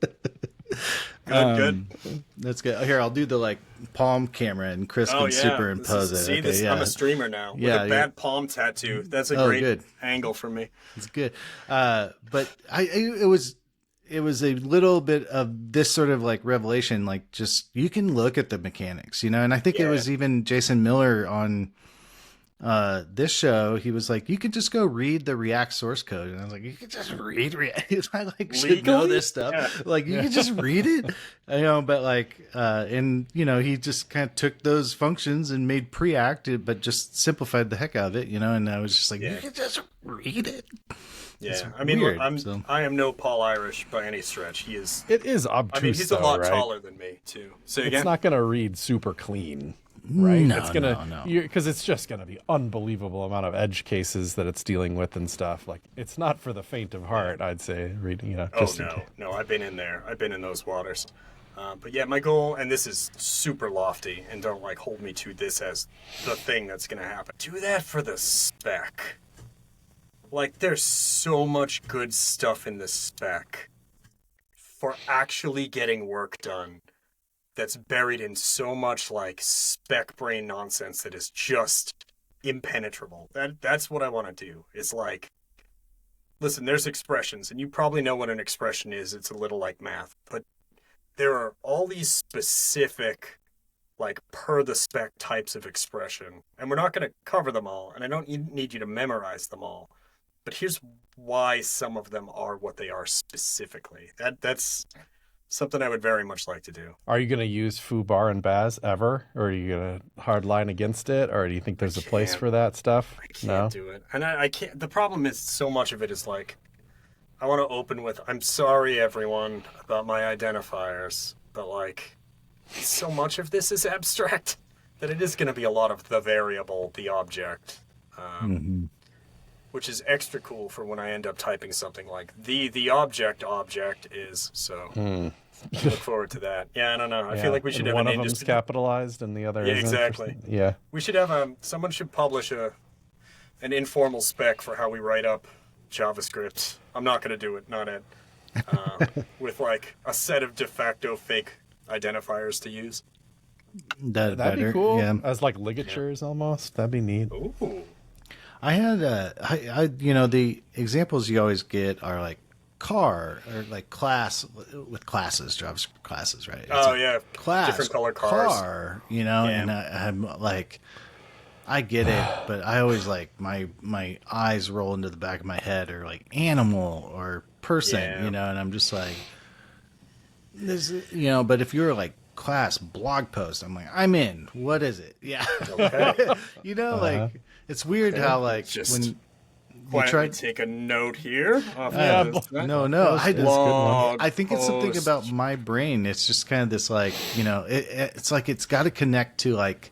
S1: Good.
S2: That's good. Here, I'll do the like palm camera, and Chris
S1: Oh,
S2: can
S1: yeah.
S2: superimpose it.
S1: See,
S2: Okay,
S1: this,
S2: yeah.
S1: I'm a streamer now. With
S2: Yeah,
S1: a bad palm tattoo. That's a
S2: Oh,
S1: great
S2: good.
S1: angle for me.
S2: It's good. But it was a little bit of this sort of like revelation, like just you can look at the mechanics, you know. And I think it was even Jason Miller on this show. He was like, you could just go read the React source code, and I was like, you could just read React. I like should know this stuff.
S1: Yeah.
S2: Like you could just read it, you know. But like, and you know, he just kind of took those functions and made Preact, but just simplified the heck out of it, you know. And I was just like, you could just read it.
S1: Yeah, I mean,
S2: weird,
S1: look, I am no Paul Irish by any stretch. He is.
S3: It is obtuse.
S1: I mean, he's a lot
S3: right?
S1: taller than me too. So again,
S3: It's not going to read super clean, right?
S2: No,
S3: it's gonna,
S2: no.
S3: because it's just going to be unbelievable amount of edge cases that it's dealing with and stuff. Like, it's not for the faint of heart, I'd say. Reading, you know.
S1: oh
S3: Just in
S1: no,
S3: case.
S1: no, I've been in there. I've been in those waters. But yeah, my goal, and this is super lofty, and don't like hold me to this as the thing that's gonna happen. Do that for the spec. Like, there's so much good stuff in the spec for actually getting work done that's buried in so much like spec brain nonsense that is just impenetrable. That's what I want to do. It's like, listen, there's expressions, and you probably know what an expression is. It's a little like math, but there are all these specific, like, per the spec types of expression, and we're not going to cover them all, and I don't need you to memorize them all. But here's why some of them are what they are specifically. That's something I would very much like to do.
S3: Are you going to use foobar and baz ever? Or are you going to hard line against it? Or do you think there's a place
S1: can't.
S3: for that stuff?
S1: I can't do it. And I can't. The problem is so much of it is like, I want to open with, I'm sorry, everyone, about my identifiers. But like, so much of this is abstract that it is going to be a lot of the variable, the object. Which is extra cool for when I end up typing something like the object is. So look forward to that. Yeah, I don't know. I feel like we should
S3: And
S1: have
S3: one
S1: an
S3: of them's
S1: industry.
S3: capitalized and the other
S1: Yeah,
S3: isn't.
S1: exactly.
S3: Yeah.
S1: We should have someone should publish an informal spec for how we write up JavaScript. I'm not going to do it, not Ed. With like a set of de facto fake identifiers to use.
S2: That'd
S3: be cool.
S2: Yeah.
S3: As like ligatures almost. That'd be neat.
S1: Ooh.
S2: I had the examples you always get are like car or like class with classes, JavaScript classes, right? It's
S1: Oh
S2: like
S1: yeah,
S2: class,
S1: different color cars.
S2: car, and I'm like, I get it, but I always like my eyes roll into the back of my head or like animal or person, and I'm just like, this, but if you're like class blog post, I'm like, I'm in. What is it? Yeah.
S1: Okay.
S2: Like it's weird how like
S1: Just
S2: when
S1: Why
S2: you
S1: don't
S2: try
S1: we take a note here?
S2: no, I think it's something
S1: post.
S2: about my brain. It's just kind of this like, it's like it's got to connect to like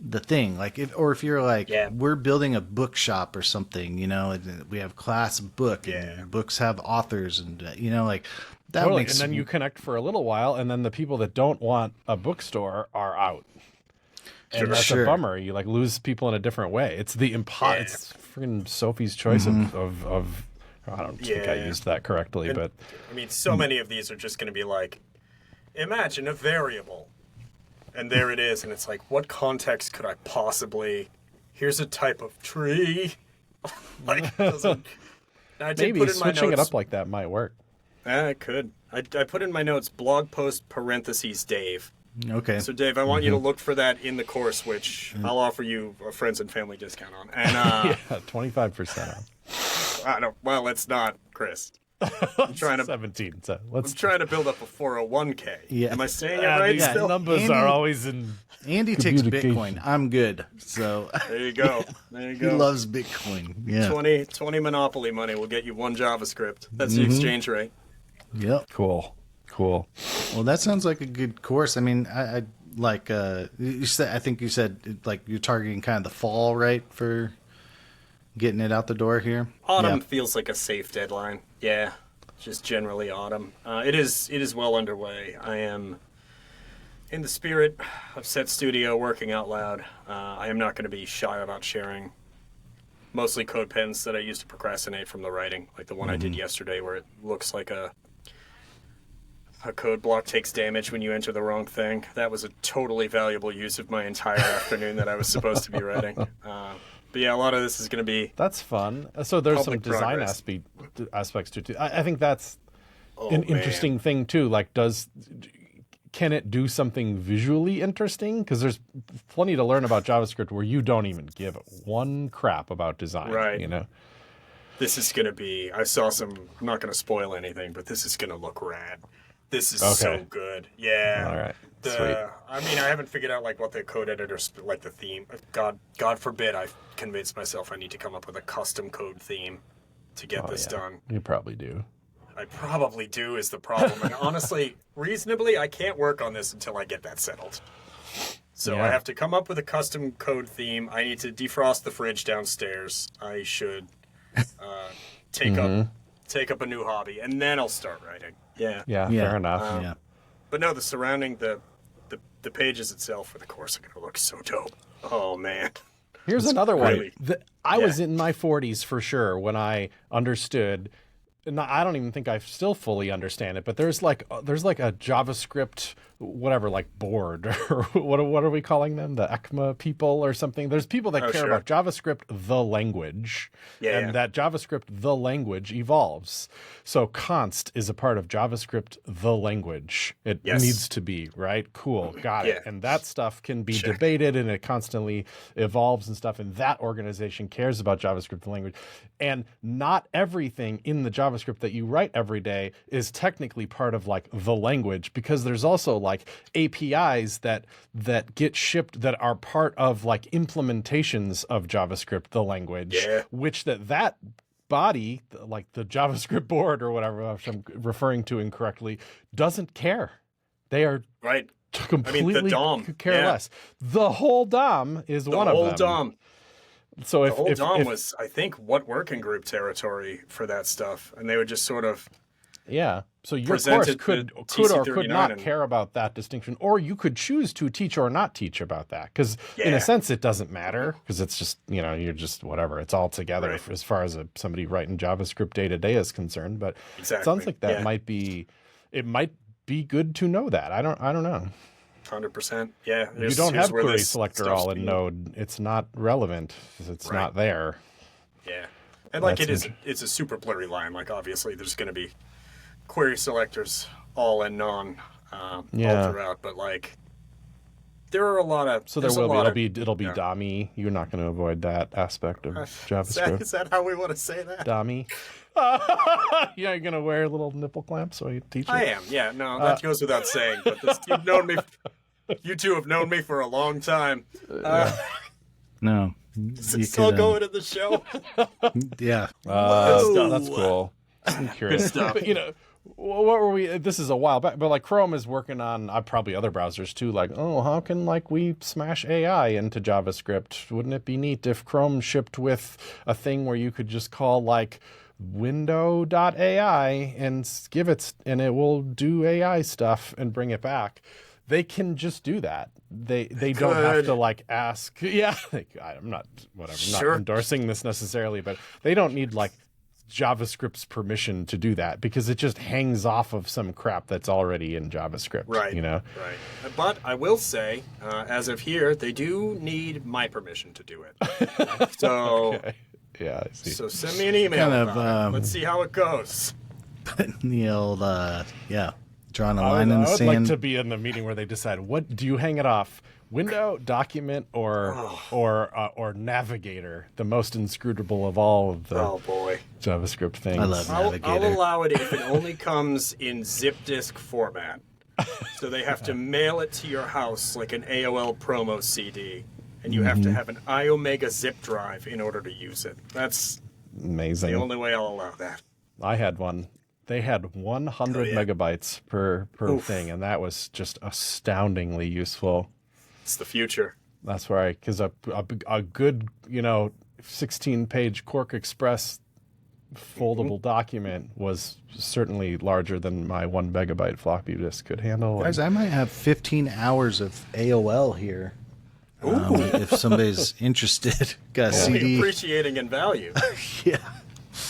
S2: the thing, like if you're like we're building a bookshop or something, and we have class book and books have authors and like that
S3: Totally.
S2: makes
S3: And then you connect for a little while, and then the people that don't want a bookstore are out. And that's a bummer. You like lose people in a different way. It's the it's freaking Sophie's choice of I don't think I used that correctly, but
S1: I mean, so many of these are just going to be like, imagine a variable, and there it is, and it's like, what context could I possibly? Here's a type of tree. Like, doesn't. I did
S3: maybe
S1: put in my
S3: switching
S1: notes,
S3: it up like that might work.
S1: it could. I put in my notes blog post parentheses Dave.
S2: okay.
S1: So Dave, I want you to look for that in the course, which I'll offer you a friends and family discount on. And
S3: 25% off.
S1: I don't. Well, it's not, Chris. I'm trying to
S3: 17. So
S1: I'm
S3: let's
S1: trying to build up a 401k.
S2: Yeah.
S1: Am I saying it right?
S3: these
S1: Still?
S3: numbers
S2: Andy-
S3: are always in
S2: Andy takes
S3: communication.
S2: Bitcoin. I'm good. So
S1: There you go. There you
S2: he
S1: go.
S2: loves Bitcoin. Yeah.
S1: 20 Monopoly money will get you one JavaScript. That's the exchange rate.
S2: Yep.
S3: cool.
S2: Well, that sounds like a good course. I mean, I like you said. I think you said like you're targeting kind of the fall, right, for getting it out the door here.
S1: Autumn feels like a safe deadline. Yeah, just generally autumn. It is well underway. I am in the spirit of Set Studio, working out loud. I am not going to be shy about sharing mostly code pens that I use to procrastinate from the writing, like the one I did yesterday where it looks like a code block takes damage when you enter the wrong thing. That was a totally valuable use of my entire afternoon that I was supposed to be writing. But yeah, a lot of this is going to be...
S3: That's fun. So there's some
S1: Public
S3: design
S1: progress.
S3: aspects to it too. I think that's an
S1: man.
S3: interesting thing too. Like, can it do something visually interesting? Because there's plenty to learn about JavaScript where you don't even give one crap about design.
S1: Right.
S3: This
S1: is going to be... I saw some... I'm not going to spoil anything, but this is going to look rad. This is so good. Yeah.
S3: All right. Sweet.
S1: I mean, I haven't figured out like what the code editor's like the theme. God forbid I've convinced myself I need to come up with a custom code theme to get this done.
S3: You probably do.
S1: I probably do is the problem. And honestly, reasonably, I can't work on this until I get that settled. So I have to come up with a custom code theme. I need to defrost the fridge downstairs. I should take up a new hobby, and then I'll start writing. Yeah.
S3: Yeah, fair enough.
S2: Yeah.
S1: But no, the surrounding the pages itself for the course are going to look so dope. Oh man.
S3: Here's another one.
S1: really-
S3: I was in my 40s for sure when I understood. And I don't even think I still fully understand it, but there's like a JavaScript whatever, like board or what are we calling them? The ECMA people or something. There's people that care about JavaScript the language, and that JavaScript the language evolves. So const is a part of JavaScript the language. It needs to be, right? Cool, got it. And that stuff can be debated, and it constantly evolves and stuff. And that organization cares about JavaScript the language. And not everything in the JavaScript that you write every day is technically part of like the language, because there's also like APIs that get shipped that are part of like implementations of JavaScript the language, which that body, like the JavaScript board or whatever, if I'm referring to incorrectly, doesn't care. They are completely
S1: the DOM
S3: careless. The whole DOM is one of them.
S1: The whole DOM.
S3: So if
S1: the whole DOM
S3: if,
S1: was, I think, what working group territory for that stuff, and they would just sort of
S3: So your course
S1: presented
S3: could
S1: the
S3: or could
S1: TC39
S3: not
S1: and-
S3: care about that distinction, or you could choose to teach or not teach about that. Because in a sense, it doesn't matter, because it's just you're just whatever. It's all together as far as somebody writing JavaScript day to day is concerned. But it sounds like that might be good to know that. I don't know.
S1: 100%. Yeah.
S3: You don't have
S1: here's where
S3: query
S1: this
S3: selector
S1: stuff's
S3: all in
S1: being-
S3: Node. It's not relevant. It's
S1: Right.
S3: not there.
S1: Yeah. And like
S3: That's
S1: it's a super blurry line. Like obviously there's going to be query selectors all and none all throughout, but like there are a lot of
S3: So there
S1: there's a
S3: will be.
S1: lot
S3: It'll be
S1: yeah.
S3: DOMI. You're not going to avoid that aspect of JavaScript.
S1: Is that how we want to say that?
S3: DOMI. Yeah, you're going to wear little nipple clamps while you teach it.
S1: I am. Yeah. No, that goes without saying. But you've known me. You two have known me for a long time.
S2: No.
S1: Is it still going in the show?
S2: Yeah.
S3: That's cool. I'm curious.
S1: Good stuff.
S3: But, what were we? This is a while back, but like Chrome is working on probably other browsers too. Like, oh, how can like we smash AI into JavaScript? Wouldn't it be neat if Chrome shipped with a thing where you could just call like window.ai and give it, and it will do AI stuff and bring it back? They can just do that. They don't have to like ask. Yeah, I'm not not endorsing this necessarily, but they don't need like JavaScript's permission to do that because it just hangs off of some crap that's already in JavaScript.
S1: Right.
S3: Right.
S1: But I will say, as of here, they do need my permission to do it. So,
S3: Okay. Yeah, I see.
S1: so send me an email.
S2: Kind of,
S1: about it. Let's see how it goes.
S2: The old, drawing a
S3: I
S2: line in the
S3: would
S2: sand.
S3: like to be in the meeting where they decide what do you hang it off, window, document, or navigator, the most inscrutable of all of the
S1: Oh boy,
S3: JavaScript things.
S2: I love
S1: I'll
S2: Navigator.
S1: allow it if it only comes in zip disk format. So they have to mail it to your house like an AOL promo CD, and you have to have an iOmega zip drive in order to use it. That's
S3: Amazing.
S1: the only way I'll allow that.
S3: I had one. They had 100 megabytes per thing, and that was just astoundingly useful.
S1: It's the future.
S3: That's right, because a good 16-page Quark Express foldable document was certainly larger than my 1 megabyte floppy disk could handle.
S2: Guys, I might have 15 hours of AOL here. If somebody's interested, got a
S1: Only
S2: CD.
S1: appreciating in value.
S2: Yeah.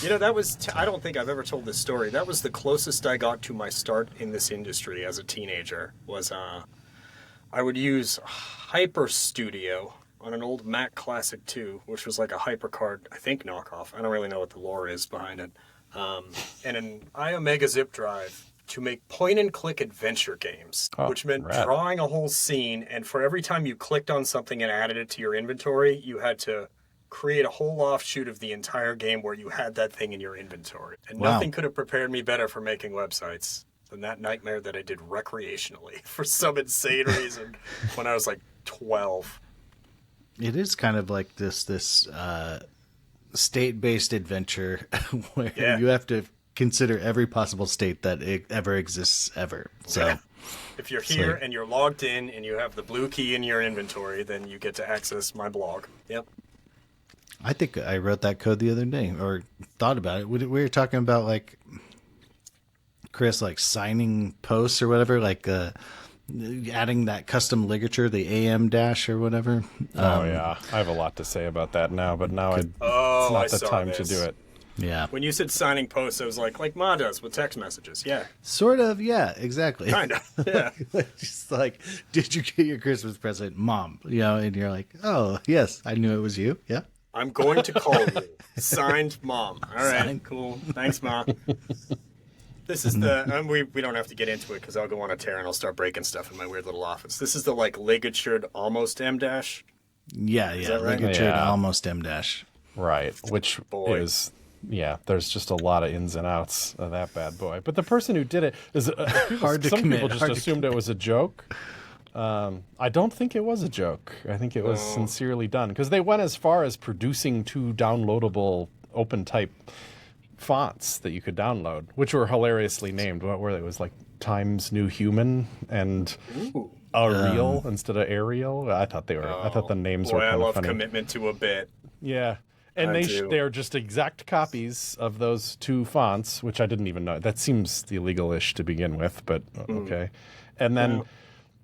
S1: That was, I don't think I've ever told this story. That was the closest I got to my start in this industry as a teenager, was I would use Hyper Studio on an old Mac Classic 2, which was like a HyperCard, I think, knockoff. I don't really know what the lore is behind it. And an iOmega zip drive to make point-and-click adventure games, which meant drawing a whole scene, and for every time you clicked on something and added it to your inventory, you had to create a whole offshoot of the entire game where you had that thing in your inventory. And nothing could have prepared me better for making websites than that nightmare that I did recreationally for some insane reason when I was like 12.
S2: It is kind of like this state-based adventure where you have to consider every possible state that it ever exists ever. So
S1: if you're here and you're logged in and you have the blue key in your inventory, then you get to access my blog. Yep.
S2: I think I wrote that code the other day, or thought about it. We were talking about, like, Chris, like signing posts or whatever, like adding that custom ligature, the AM dash or whatever.
S3: I have a lot to say about that now, but now it's not the time to do it.
S2: Yeah.
S1: When you said signing posts, I was like Ma does with text messages. Yeah.
S2: Sort of, yeah, exactly.
S1: Kind of. Yeah.
S2: Just like, did you get your Christmas present, Mom? And you're like, oh, yes, I knew it was you. Yeah.
S1: I'm going to call you. Signed, Mom. All right,
S2: Signed.
S1: cool. Thanks, Mom. This is the... we don't have to get into it because I'll go on a tear and I'll start breaking stuff in my weird little office. This is the, like, ligatured almost M dash.
S2: Yeah,
S1: that right?
S2: ligatured
S3: Yeah.
S2: almost M dash.
S3: Right, which
S1: Boy.
S3: is... Yeah, there's just a lot of ins and outs of that bad boy. But the person who did it is
S2: Hard to
S3: some
S2: commit,
S3: people just
S2: hard to
S3: assumed it was a joke. I don't think it was a joke. I think it was sincerely done because they went as far as producing 2 downloadable open type fonts that you could download, which were hilariously named. What were they? It was like Times New Human and Arial instead of Arial. I thought they were. I thought the names were
S1: Boy, I
S3: kind of
S1: love
S3: funny.
S1: commitment to a bit.
S3: Yeah. And
S1: I do.
S3: they're just exact copies of those 2 fonts, which I didn't even know. That seems illegal-ish to begin with, but okay. And then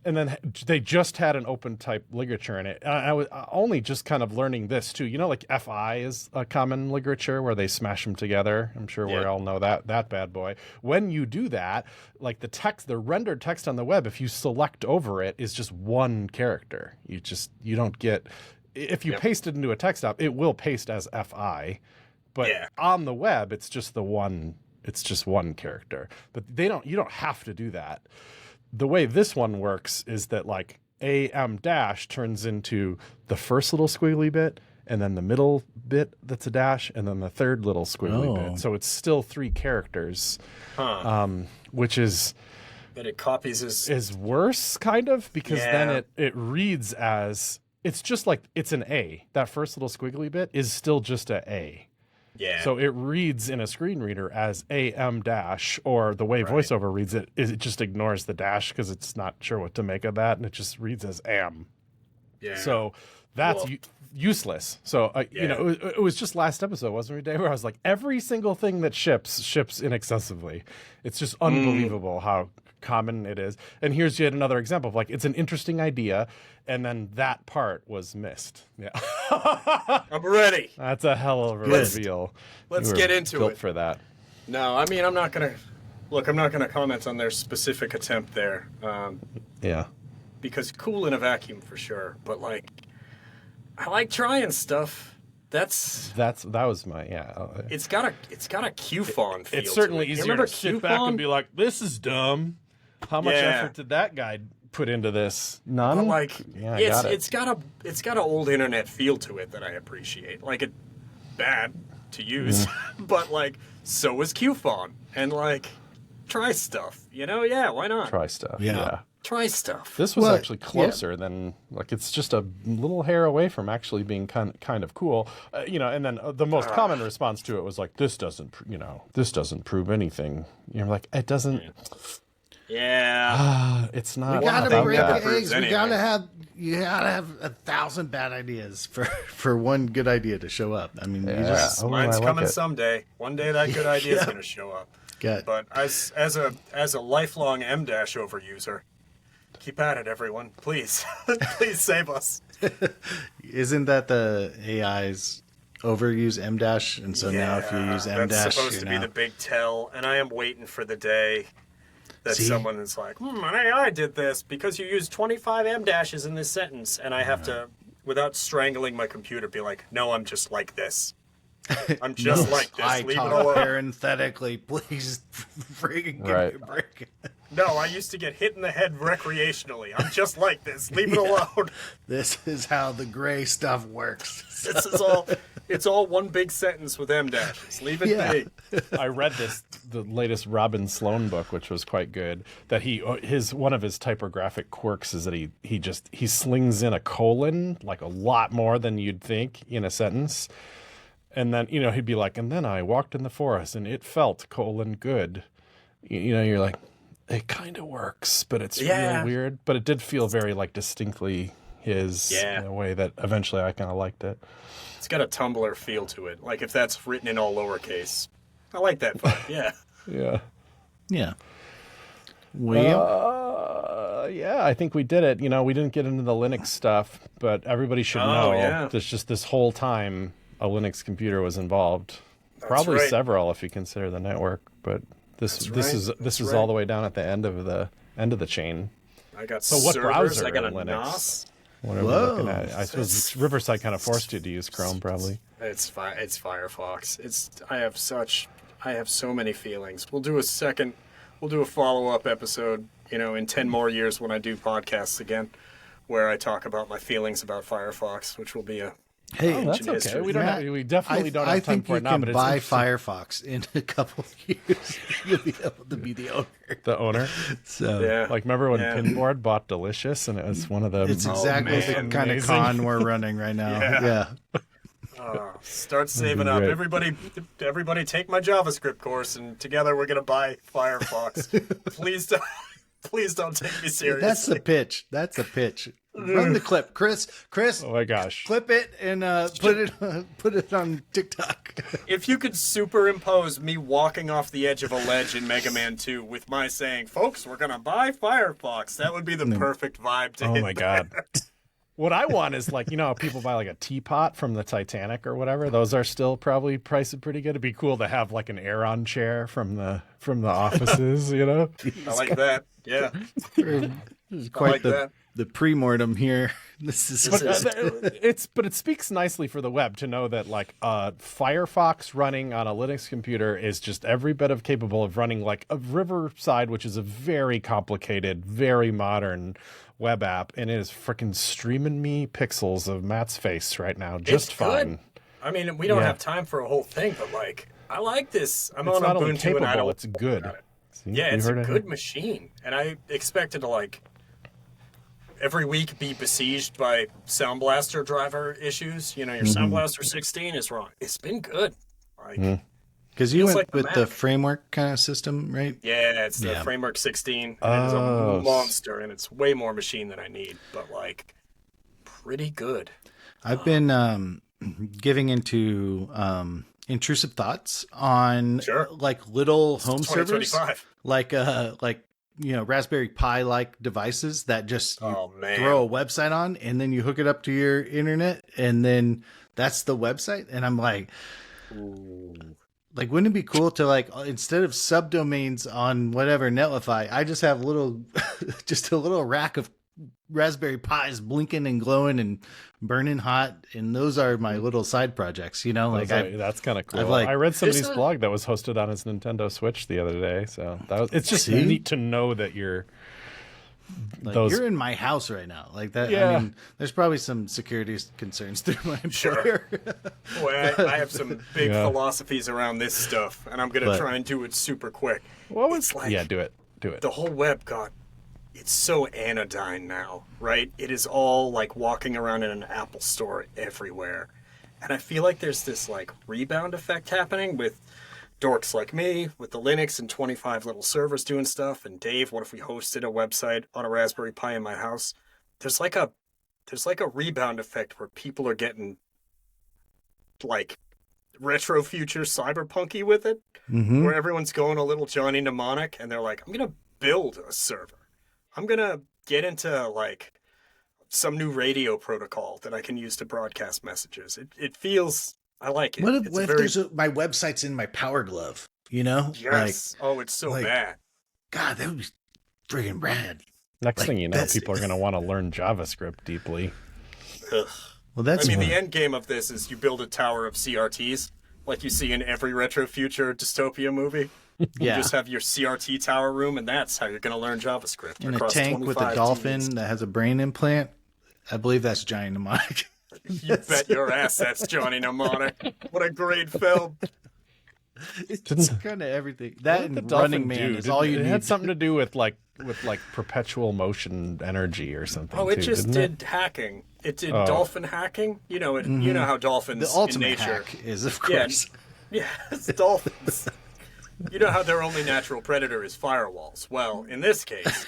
S3: and then they just had an open type ligature in it. I was only just kind of learning this too. You know, like FI is a common ligature where they smash them together. I'm sure we all know that bad boy. When you do that, like the rendered text on the web, if you select over it, is just one character. You don't get, if you paste it into a text app, it will paste as FI, but on the web, it's just one character. But you don't have to do that. The way this one works is that like AM dash turns into the first little squiggly bit, and then the middle bit that's a dash, and then the third little squiggly bit. So it's still 3 characters, which is...
S1: But it copies
S3: is worse, kind of, because then it reads as... It's just like, it's an A. That first little squiggly bit is still just a A.
S1: Yeah.
S3: So it reads in a screen reader as AM dash, or the way VoiceOver reads it is it just ignores the dash because it's not sure what to make of that, and it just reads as AM. Yeah. So that's useless. So you know, it was just last episode, wasn't it, Dave? Where I was like, every single thing that ships inaccessibly. It's just unbelievable how common it is. And here's yet another example of like, it's an interesting idea, and then that part was missed. Yeah.
S1: I'm ready.
S3: That's a hell of a reveal.
S1: Let's get into
S3: built
S1: it.
S3: For that.
S1: No, I mean, I'm not gonna comment on their specific attempt there. Because cool in a vacuum for sure, but like, I like trying stuff. That
S3: was my
S1: It's got a QFon feel.
S3: It's certainly
S1: to it.
S3: easier to sit back and be like, this is dumb. How much effort did that guy put into this? None.
S1: But like, it's got an old internet feel to it that I appreciate. Like, it's bad to use, but like, so is QFon, and like, try stuff. You know, why not?
S3: Try stuff.
S1: Yeah. Try stuff.
S3: This was actually closer than, like, it's just a little hair away from actually being kind of cool, you know. And then the most common response to it was like, this doesn't prove anything. You're like, it doesn't.
S1: Yeah.
S3: It's not.
S2: We gotta break eggs.
S1: Anyway.
S2: You gotta have 1,000 bad ideas for one good idea to show up. I mean,
S1: mine's coming someday. One day that good idea is gonna show up.
S2: Good.
S1: But as a lifelong M-over user, keep at it, everyone. Please. Please save us.
S2: Isn't that the AI's overuse M dash? And so now if you use M dash,
S1: that's supposed to be the big tell. And I am waiting for the day that someone is like, an AI did this because you used 25 M dashes in this sentence. And I have to, without strangling my computer, be like, no, I'm just like this. I'm just like this.
S2: I
S1: Leave it
S2: talk
S1: alone.
S2: parenthetically. Please freaking give me a break.
S1: No, I used to get hit in the head recreationally. I'm just like this. Leave it alone.
S2: This is how the gray stuff works.
S1: This is all. It's all one big sentence with M dashes. Leave it be.
S3: I read the latest Robin Sloan book, which was quite good. That one of his typographic quirks is that he slings in a colon like a lot more than you'd think in a sentence. And then, you know, he'd be like, and then I walked in the forest and it felt good. You know, you're like, it kind of works, but it's real weird. But it did feel very like distinctly his in a way that eventually I kind of liked it.
S1: It's got a Tumblr feel to it. Like if that's written in all lowercase. I like that vibe.
S2: Yeah.
S3: I think we did it. You know, we didn't get into the Linux stuff, but everybody should know there's just this whole time a Linux computer was involved. Probably several if you consider the network, but this is all the way down at the end of the chain.
S1: I got
S3: what browser
S1: I got
S3: in
S1: a
S3: Linux?
S1: NOS.
S3: What are we looking at? I suppose Riverside kind of forced you to use Chrome, probably.
S1: It's Firefox. I have so many feelings. We'll do a follow-up episode, you know, in 10 more years when I do podcasts again, where I talk about my feelings about Firefox, which will be a
S3: that's okay.
S1: history.
S3: We definitely don't have time for it now. But
S2: I think you can buy Firefox in a couple of years. You'll be able to be the owner.
S3: The owner.
S2: So,
S3: like, remember when Pinboard bought Delicious, and it was one of the.
S2: It's exactly the kind of con we're running right now.
S1: Start saving up, everybody! Take my JavaScript course, and together we're gonna buy Firefox. Please don't take me seriously.
S2: That's a pitch. Run the clip, Chris.
S3: Oh my gosh!
S2: Clip it and put it on TikTok.
S1: If you could superimpose me walking off the edge of a ledge in Mega Man 2 with my saying, folks, we're going to buy Firefox, that would be the perfect vibe to hit.
S3: Oh my God. What I want is like, you know, how people buy like a teapot from the Titanic or whatever. Those are still probably priced pretty good. It'd be cool to have like an Aeron chair from the offices, you know?
S1: I like that. Yeah.
S2: Quite the pre-mortem here. This is
S3: But it speaks nicely for the web to know that like Firefox running on a Linux computer is just every bit of capable of running like a Riverside, which is a very complicated, very modern web app, and it is freaking streaming me pixels of Matt's face right now. Just fine.
S1: Good. I mean, we don't have time for a whole thing, but like, I like this. I'm
S3: it's
S1: on
S3: not
S1: Ubuntu
S3: only capable,
S1: and I don't.
S3: it's good. See,
S1: Yeah, it's
S3: you
S1: a
S3: heard
S1: good machine, and I expected to like every week be besieged by Sound Blaster driver issues. You know, your Sound Blaster 16 is wrong. It's been good. Like,
S2: because you
S1: feels
S2: went
S1: like the
S2: with the
S1: Mac.
S2: framework kind of system, right?
S1: yeah, it's the
S2: Yeah.
S1: Framework 16. And it is a monster, and it's way more machine than I need, but like, pretty good.
S2: I've been giving into intrusive thoughts on
S1: Sure.
S2: like little home servers,
S1: 2025.
S2: like you know, Raspberry Pi like devices that just you
S1: Oh, man.
S2: throw a website on, and then you hook it up to your internet, and then that's the website. And I'm like, like, wouldn't it be cool to like instead of subdomains on whatever Netlify, I just have just a little rack of Raspberry Pis blinking and glowing and burning hot, and those are my little side projects, you know. Like
S3: that's kind of cool.
S2: I've, like,
S3: I read somebody's
S1: there's a-
S3: blog that was hosted on his Nintendo Switch the other day, so it's just
S2: See?
S3: neat to know that you're
S2: like,
S3: those.
S2: you're in my house right now, like that.
S3: Yeah.
S2: I mean, there's probably some security concerns through my employer.
S1: Boy, I have some big philosophies around this stuff, and I'm going to
S2: But-
S1: try and do it super quick.
S3: What was?
S1: It's like
S3: Yeah, do it.
S1: the whole web it's so anodyne now, right? It is all like walking around in an Apple store everywhere. And I feel like there's this like rebound effect happening with dorks like me, with the Linux and 25 little servers doing stuff. And Dave, what if we hosted a website on a Raspberry Pi in my house? There's like a rebound effect where people are getting like retro future cyberpunky with it, where everyone's going a little Johnny Mnemonic, and they're like, I'm gonna build a server. I'm gonna get into like some new radio protocol that I can use to broadcast messages. It feels, I like it.
S2: What if,
S1: It's
S2: what if
S1: very-
S2: there's my website's in my Power Glove? You know,
S1: yes. It's so
S2: like-
S1: bad.
S2: God, that would be friggin' rad.
S3: Next
S2: like,
S3: thing you know,
S2: that's-
S3: people are going to want to learn JavaScript deeply.
S1: Ugh.
S2: Well, that's
S1: I mean, the end game of this is you build a tower of CRTs, like you see in every retro future dystopia movie.
S2: yeah.
S1: You just have your CRT tower room, and that's how you're going to learn JavaScript.
S2: in a
S1: across
S2: tank with a
S1: 25
S2: dolphin
S1: TVs.
S2: that has a brain implant. I believe that's Johnny Mnemonic.
S1: You bet your ass that's Johnny Mnemonic. What a great film.
S2: It's kind of everything. That
S3: What did
S2: and
S3: the
S2: Running
S3: dolphin
S2: Man
S3: do?
S2: is all you
S3: It
S2: need.
S3: had something to do with like perpetual motion energy or something.
S1: Oh, it
S3: too,
S1: just
S3: didn't
S1: did hacking. It did
S3: Oh.
S1: dolphin hacking. You know, you know how dolphins
S2: The ultimate
S1: in nature.
S2: hack is, of
S1: Yeah.
S2: course.
S1: Yeah, it's dolphins. You know how their only natural predator is firewalls. Well, in this case,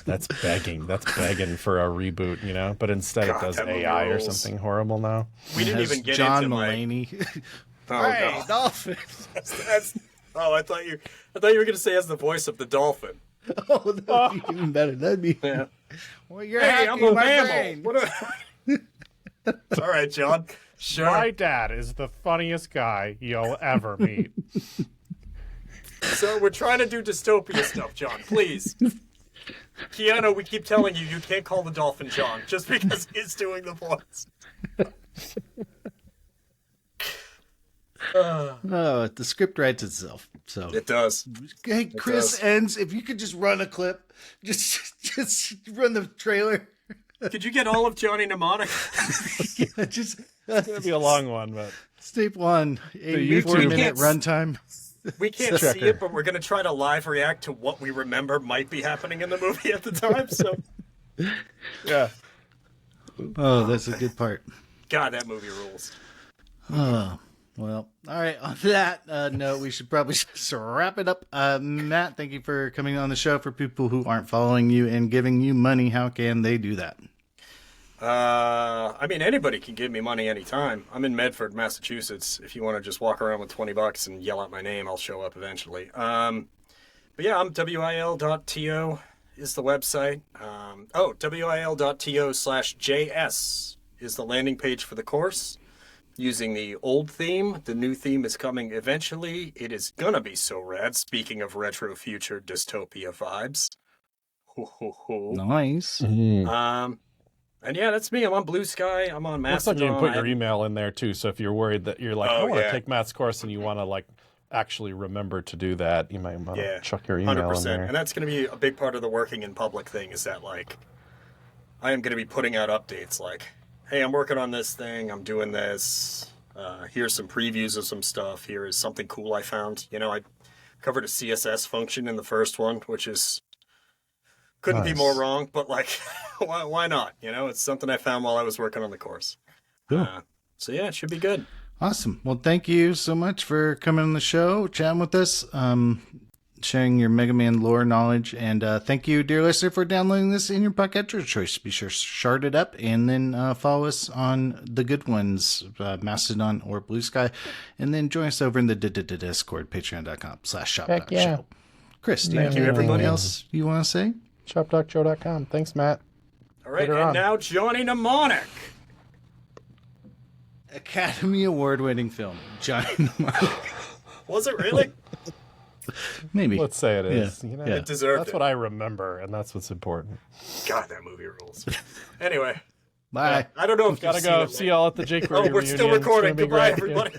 S3: That's begging. That's begging for a reboot, you know. But instead,
S1: God,
S3: it does
S1: that movie
S3: AI or
S1: rules.
S3: something horrible now.
S1: we didn't
S2: Has
S1: even get
S2: John
S1: into my.
S2: Mulaney.
S1: Oh,
S2: hey,
S1: God.
S2: dolphin.
S1: I thought you were going to say as the voice of the dolphin.
S2: Oh, that would be even better. That'd be.
S1: Yeah.
S2: Well, you're
S1: Hey,
S2: hacking
S1: I'm a
S2: my
S1: mammal.
S2: brain.
S1: What All right, John. Sure.
S3: My dad is the funniest guy you'll ever meet.
S1: So we're trying to do dystopia stuff, John. Please. Keanu, we keep telling you can't call the dolphin John just because he's doing the voice.
S2: Oh, the script writes itself. So,
S1: It does.
S2: hey, Chris
S1: does.
S2: ends. If you could just run a clip, just run the trailer.
S1: Could you get all of Johnny Mnemonic?
S2: Just
S3: It's gonna be a long one, but
S2: Step 1,
S3: YouTube-
S2: 84-minute runtime.
S1: We can't see
S3: Checker.
S1: it, but we're going to try to live react to what we remember might be happening in the movie at the time. So,
S3: yeah.
S2: Oh, that's a good part.
S1: God, that movie rules.
S2: Oh, well, all right. On that note, we should probably just wrap it up. Matt, thank you for coming on the show. For people who aren't following you and giving you money, how can they do that?
S1: I mean, anybody can give me money anytime. I'm in Medford, Massachusetts. If you want to just walk around with $20 and yell out my name, I'll show up eventually. But yeah, I'm wil.to is the website. wil.to/JS is the landing page for the course. Using the old theme. The new theme is coming eventually. It is gonna be so rad. Speaking of retro future dystopia vibes. Ho, ho, ho.
S2: Nice.
S1: And yeah, that's me. I'm on Blue Sky. I'm on
S3: Looks like
S1: Mastodon.
S3: you can put your email in there too. So if you're worried that you're like, I want to take Matt's course, and you want to like actually remember to do that, you might want to chuck your email
S1: 100%.
S3: in there.
S1: And that's going to be a big part of the working in public thing. Is that like, I am going to be putting out updates like, hey, I'm working on this thing. I'm doing this. Here's some previews of some stuff. Here is something cool I found. You know, I covered a CSS function in the first one, which is couldn't be more wrong. But like, why not? You know, it's something I found while I was working on the course.
S2: Cool.
S1: So yeah, it should be good.
S2: Awesome. Well, thank you so much for coming on the show, chatting with us, sharing your Mega Man lore knowledge. And thank you, dear listener, for downloading this in your podcatcher of choice. Be sure to shard it up and then follow us on the good ones, Mastodon or Blue Sky. And then join us over in the Discord, patreon.com/shop.show.
S3: Yeah.
S2: Chris, do you have anything else you want to say?
S3: Shop.joe.com. Thanks, Matt.
S1: All right, and now Johnny Mnemonic.
S2: Academy Award-winning film, Johnny Mnemonic.
S1: Was it really?
S2: Maybe.
S3: Let's say it is.
S2: Yeah.
S3: You know,
S1: It deserved
S3: That's
S1: it.
S3: what I remember, and that's what's important.
S1: God, that movie rules. Anyway,
S2: Bye.
S1: I don't know if
S3: Gotta
S1: you've
S3: go.
S1: seen it.
S3: See y'all at the Jake
S1: Oh,
S3: Rudy
S1: we're still
S3: reunion. It's
S1: recording.
S3: gonna be
S1: Goodbye,
S3: great.
S1: everybody.